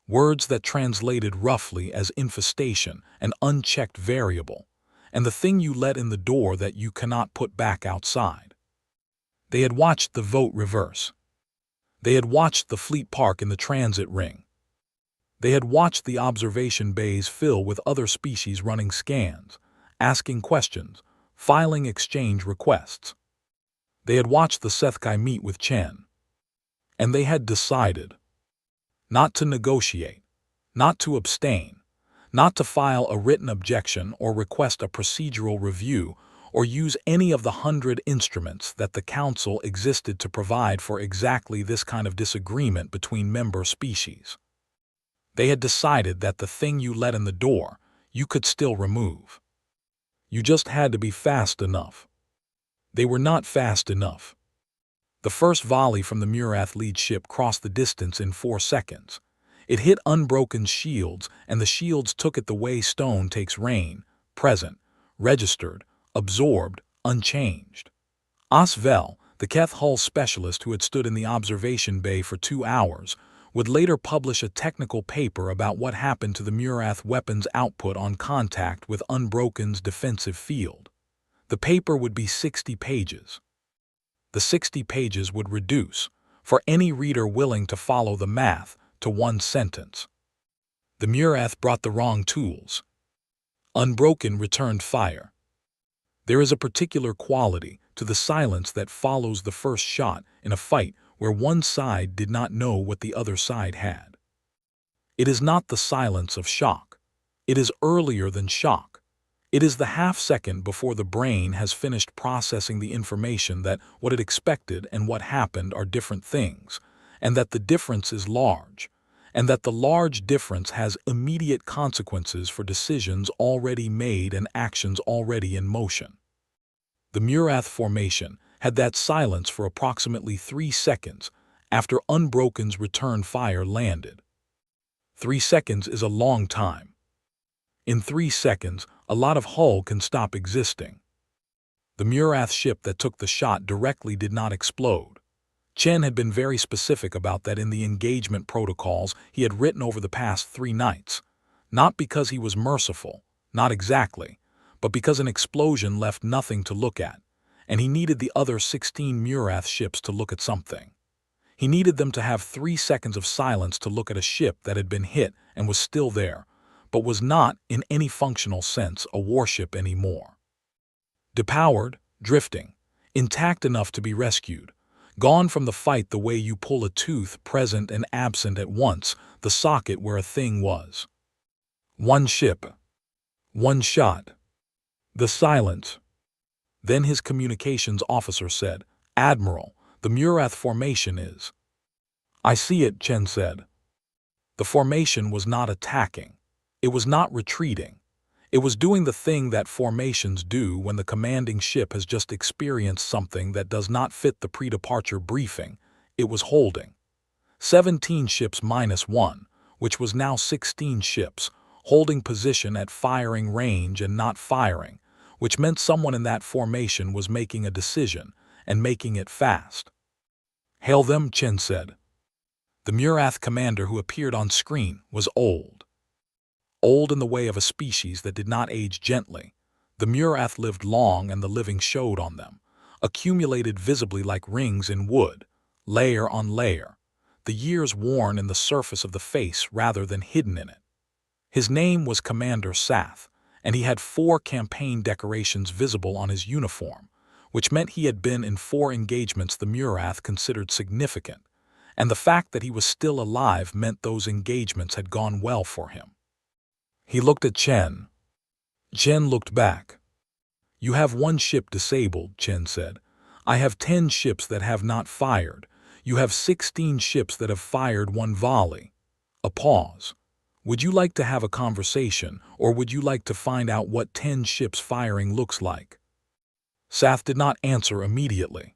Words that translated roughly as infestation, an unchecked variable, and the thing you let in the door that you cannot put back outside. They had watched the vote reverse. They had watched the fleet park in the transit ring. They had watched the observation bays fill with other species running scans, asking questions, filing exchange requests. They had watched the Sethkai meet with Chen. And they had decided not to negotiate, not to abstain, not to file a written objection or request a procedural review or use any of the 100 instruments that the Council existed to provide for exactly this kind of disagreement between member species. They had decided that the thing you let in the door, you could still remove. You just had to be fast enough. They were not fast enough. The first volley from the Murath lead ship crossed the distance in 4 seconds. It hit Unbroken's shields, and the shields took it the way stone takes rain, present, registered, absorbed, unchanged. Osvel, the Keth hull specialist who had stood in the observation bay for 2 hours, would later publish a technical paper about what happened to the Murath weapons output on contact with Unbroken's defensive field. The paper would be 60 pages. The 60 pages would reduce, for any reader willing to follow the math, to 1 sentence. The Murath brought the wrong tools. Unbroken returned fire. There is a particular quality to the silence that follows the first shot in a fight where one side did not know what the other side had. It is not the silence of shock. It is earlier than shock. It is the half-second before the brain has finished processing the information that what it expected and what happened are different things, and that the difference is large, and that the large difference has immediate consequences for decisions already made and actions already in motion. The Murath formation had that silence for approximately 3 seconds after Unbroken's return fire landed. 3 seconds is a long time. In 3 seconds, a lot of hull can stop existing. The Murath ship that took the shot directly did not explode. Chen had been very specific about that in the engagement protocols he had written over the past 3 nights, not because he was merciful, not exactly, but because an explosion left nothing to look at, and he needed the other 16 Murath ships to look at something. He needed them to have 3 seconds of silence to look at a ship that had been hit and was still there, but was not, in any functional sense, a warship anymore. Depowered, drifting, intact enough to be rescued, gone from the fight the way you pull a tooth present and absent at once, the socket where a thing was. 1 ship. 1 shot. The silence. Then his communications officer said, "Admiral, the Murath formation is." "I see it," Chen said. The formation was not attacking. It was not retreating. It was doing the thing that formations do when the commanding ship has just experienced something that does not fit the pre-departure briefing. It was holding. 17 ships minus 1, which was now 16 ships, holding position at firing range and not firing, which meant someone in that formation was making a decision, and making it fast. "Hail them," Chen said. The Murath commander who appeared on screen was old. Old in the way of a species that did not age gently. The Murath lived long and the living showed on them, accumulated visibly like rings in wood, layer on layer, the years worn in the surface of the face rather than hidden in it. His name was Commander Sath, and he had 4 campaign decorations visible on his uniform, which meant he had been in 4 engagements the Murath considered significant, and the fact that he was still alive meant those engagements had gone well for him. He looked at Chen. Chen looked back. "You have 1 ship disabled," Chen said. I have 10 ships that have not fired. You have 16 ships that have fired one volley. A pause. Would you like to have a conversation, or would you like to find out what 10 ships firing looks like? Sath did not answer immediately.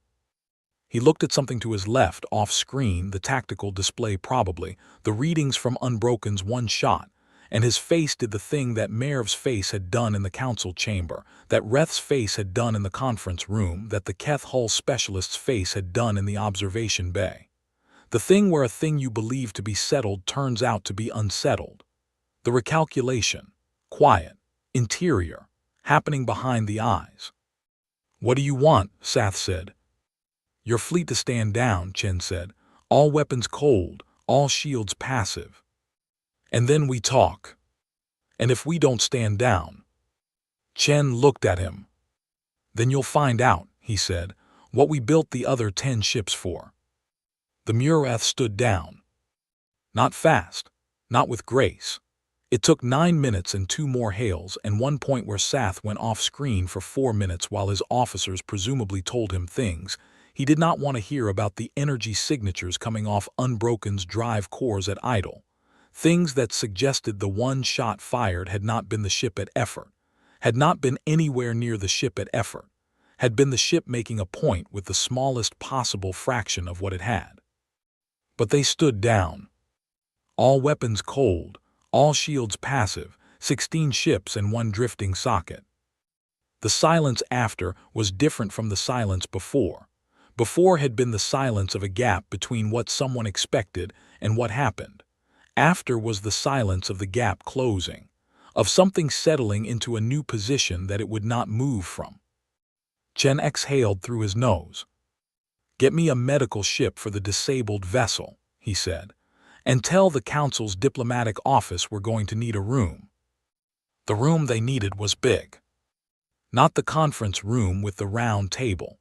He looked at something to his left, off-screen, the tactical display probably, the readings from Unbroken's one shot, and his face did the thing that Merv's face had done in the council chamber, that Reth's face had done in the conference room, that the Keth Hull specialist's face had done in the observation bay. The thing where a thing you believe to be settled turns out to be unsettled. The recalculation, quiet, interior, happening behind the eyes. "What do you want?" Sath said. "Your fleet to stand down," Chen said. "All weapons cold, all shields passive. And then we talk. And if we don't stand down..." Chen looked at him. "Then you'll find out," he said, "what we built the other 10 ships for." The Murath stood down. Not fast, not with grace. It took 9 minutes and 2 more hails, and one point where Sath went off-screen for 4 minutes while his officers presumably told him things he did not want to hear about, the energy signatures coming off Unbroken's drive cores at idle. Things that suggested the one shot fired had not been the ship at effort, had not been anywhere near the ship at effort, had been the ship making a point with the smallest possible fraction of what it had. But they stood down. All weapons cold, all shields passive, 16 ships and 1 drifting socket. The silence after was different from the silence before. Before had been the silence of a gap between what someone expected and what happened. After was the silence of the gap closing, of something settling into a new position that it would not move from. Chen exhaled through his nose. "Get me a medical ship for the disabled vessel," he said, "and tell the council's diplomatic office we're going to need a room." The room they needed was big. Not the conference room with the round table.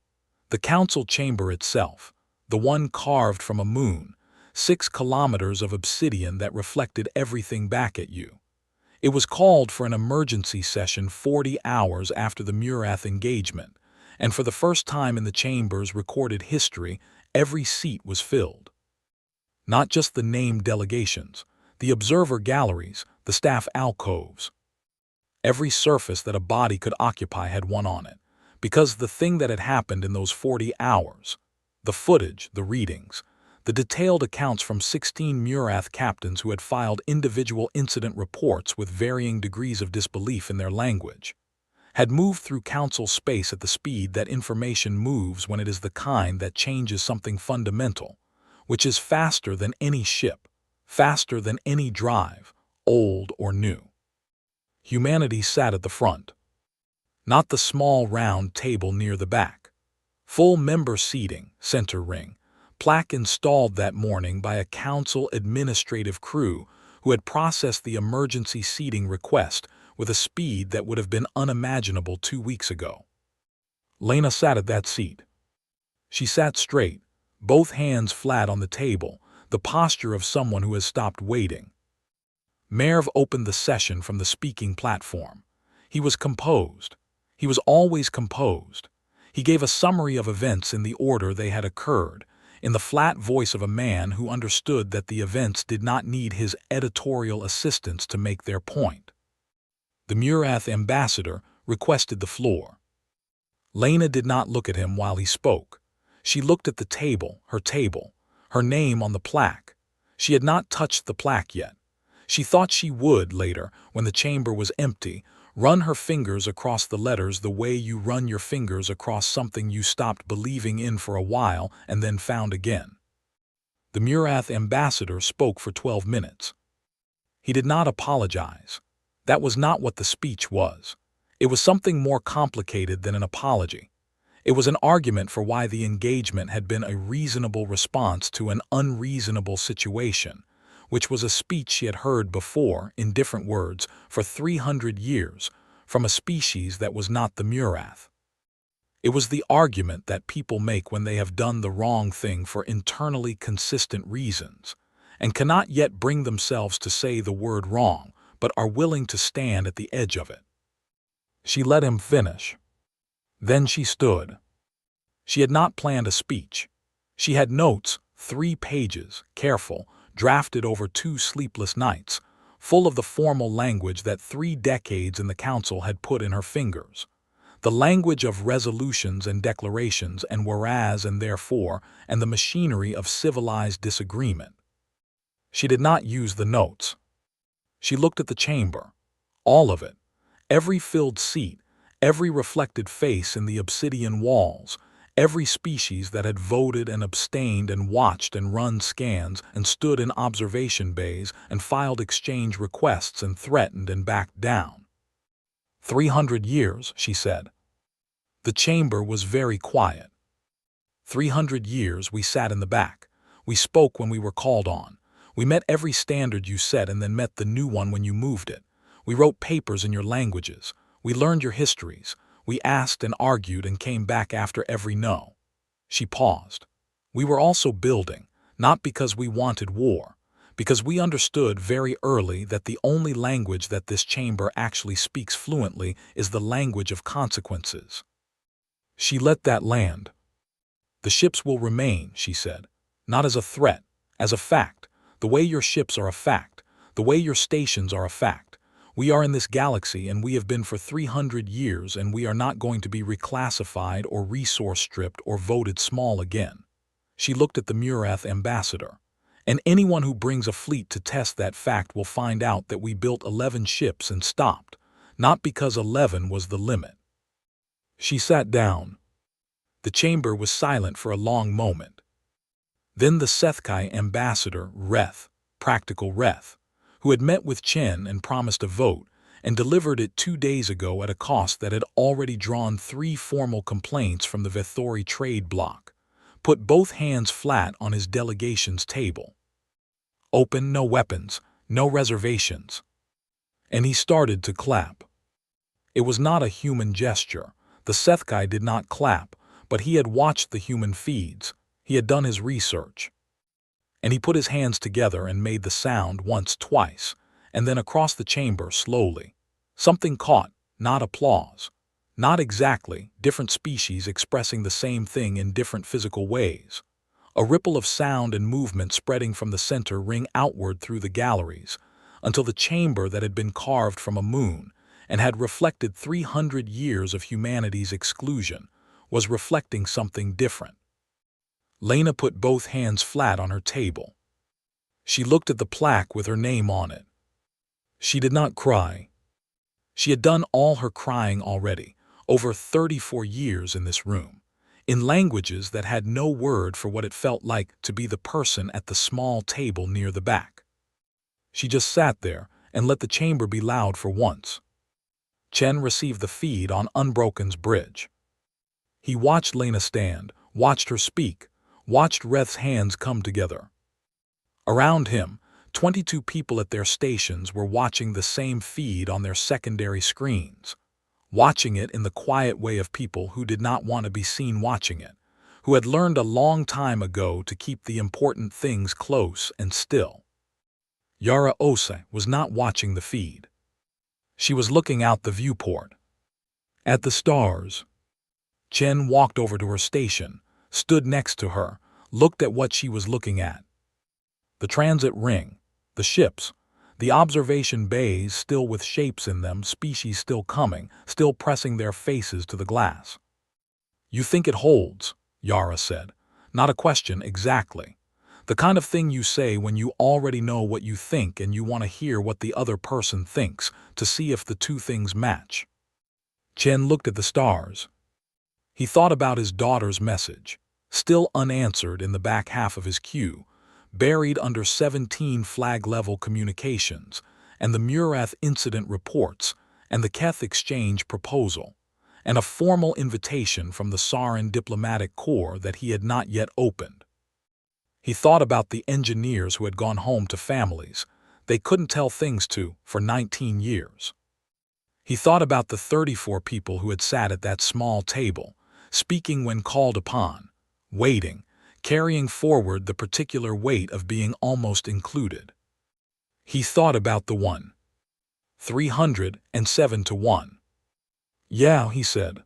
The council chamber itself, the one carved from a moon, 6 kilometers of obsidian that reflected everything back at you. It was called for an emergency session 40 hours after the Murath engagement, and for the first time in the chamber's recorded history, every seat was filled. Not just the named delegations, the observer galleries, the staff alcoves. Every surface that a body could occupy had one on it, because the thing that had happened in those 40 hours, the footage, the readings, the detailed accounts from 16 Murath captains who had filed individual incident reports with varying degrees of disbelief in their language, had moved through council space at the speed that information moves when it is the kind that changes something fundamental, which is faster than any ship, faster than any drive, old or new. Humanity sat at the front. Not the small round table near the back. Full member seating, center ring, plaque installed that morning by a council administrative crew who had processed the emergency seating request with a speed that would have been unimaginable 2 weeks ago. Lena sat at that seat. She sat straight, both hands flat on the table, the posture of someone who has stopped waiting. Merv opened the session from the speaking platform. He was composed. He was always composed. He gave a summary of events in the order they had occurred, in the flat voice of a man who understood that the events did not need his editorial assistance to make their point. The Murath ambassador requested the floor. Lena did not look at him while he spoke. She looked at the table, her name on the plaque. She had not touched the plaque yet. She thought she would later, when the chamber was empty, run her fingers across the letters the way you run your fingers across something you stopped believing in for a while and then found again. The Murath ambassador spoke for 12 minutes. He did not apologize. That was not what the speech was. It was something more complicated than an apology. It was an argument for why the engagement had been a reasonable response to an unreasonable situation, which was a speech she had heard before, in different words, for 300 years, from a species that was not the Murath. It was the argument that people make when they have done the wrong thing for internally consistent reasons, and cannot yet bring themselves to say the word wrong, but are willing to stand at the edge of it. She let him finish. Then she stood. She had not planned a speech. She had notes, 3 pages, careful, drafted over 2 sleepless nights, full of the formal language that 3 decades in the council had put in her fingers. The language of resolutions and declarations and whereas and therefore, and the machinery of civilized disagreement. She did not use the notes. She looked at the chamber. All of it. Every filled seat, every reflected face in the obsidian walls, every species that had voted and abstained and watched and run scans and stood in observation bays and filed exchange requests and threatened and backed down. 300 years, she said. The chamber was very quiet. 300 years we sat in the back. We spoke when we were called on. We met every standard you set and then met the new one when you moved it. We wrote papers in your languages. We learned your histories. We asked and argued and came back after every no. She paused. We were also building, not because we wanted war, because we understood very early that the only language that this chamber actually speaks fluently is the language of consequences. She let that land. The ships will remain, she said, not as a threat, as a fact, the way your ships are a fact, the way your stations are a fact. We are in this galaxy and we have been for 300 years and we are not going to be reclassified or resource stripped or voted small again. She looked at the Murath ambassador. And anyone who brings a fleet to test that fact will find out that we built 11 ships and stopped, not because 11 was the limit. She sat down. The chamber was silent for a long moment. Then the Sethkai ambassador, Reth, practical Reth, who had met with Chen and promised a vote, and delivered it 2 days ago at a cost that had already drawn 3 formal complaints from the Vethori trade bloc, put both hands flat on his delegation's table. Open, no weapons, no reservations. And he started to clap. It was not a human gesture. The Sethkai did not clap, but he had watched the human feeds. He had done his research. And he put his hands together and made the sound once, twice, and then across the chamber slowly. Something caught, not applause. Not exactly, different species expressing the same thing in different physical ways. A ripple of sound and movement spreading from the center ring outward through the galleries, until the chamber that had been carved from a moon and had reflected 300 years of humanity's exclusion was reflecting something different. Lena put both hands flat on her table. She looked at the plaque with her name on it. She did not cry. She had done all her crying already, over 34 years in this room, in languages that had no word for what it felt like to be the person at the small table near the back. She just sat there and let the chamber be loud for once. Chen received the feed on Unbroken's bridge. He watched Lena stand, watched her speak, watched Reth's hands come together. Around him, 22 people at their stations were watching the same feed on their secondary screens, watching it in the quiet way of people who did not want to be seen watching it, who had learned a long time ago to keep the important things close and still. Yara Ose was not watching the feed. She was looking out the viewport. At the stars. Chen walked over to her station, stood next to her, looked at what she was looking at. The transit ring, the ships, the observation bays still with shapes in them, species still coming, still pressing their faces to the glass. You think it holds, Yara said. Not a question exactly. The kind of thing you say when you already know what you think and you want to hear what the other person thinks to see if the two things match. Chen looked at the stars. He thought about his daughter's message, still unanswered in the back half of his queue, buried under 17 flag-level communications, and the Murath incident reports, and the Keth exchange proposal, and a formal invitation from the Sarin diplomatic corps that he had not yet opened. He thought about the engineers who had gone home to families they couldn't tell things to for 19 years. He thought about the 34 people who had sat at that small table, speaking when called upon, waiting, carrying forward the particular weight of being almost included. He thought about the 307 to 1. Yeah, he said.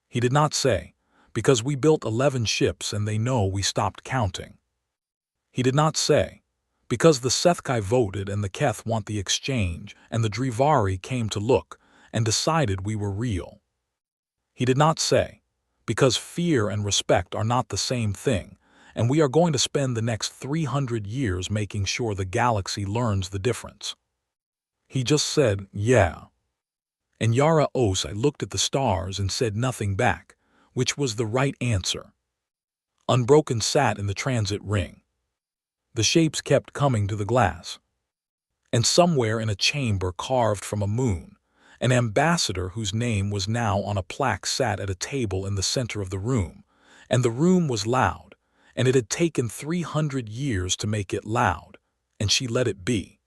He did not say, Because we built 11 ships and they know we stopped counting. He did not say, because the Sethkai voted and the Keth want the exchange and the Drivari came to look and decided we were real. He did not say, because fear and respect are not the same thing, and we are going to spend the next 300 years making sure the galaxy learns the difference. He just said, yeah. And Yara Osai looked at the stars and said nothing back, which was the right answer. Unbroken sat in the transit ring. The shapes kept coming to the glass. And somewhere in a chamber carved from a moon, an ambassador whose name was now on a plaque sat at a table in the center of the room, and the room was loud, and it had taken 300 years to make it loud, and she let it be.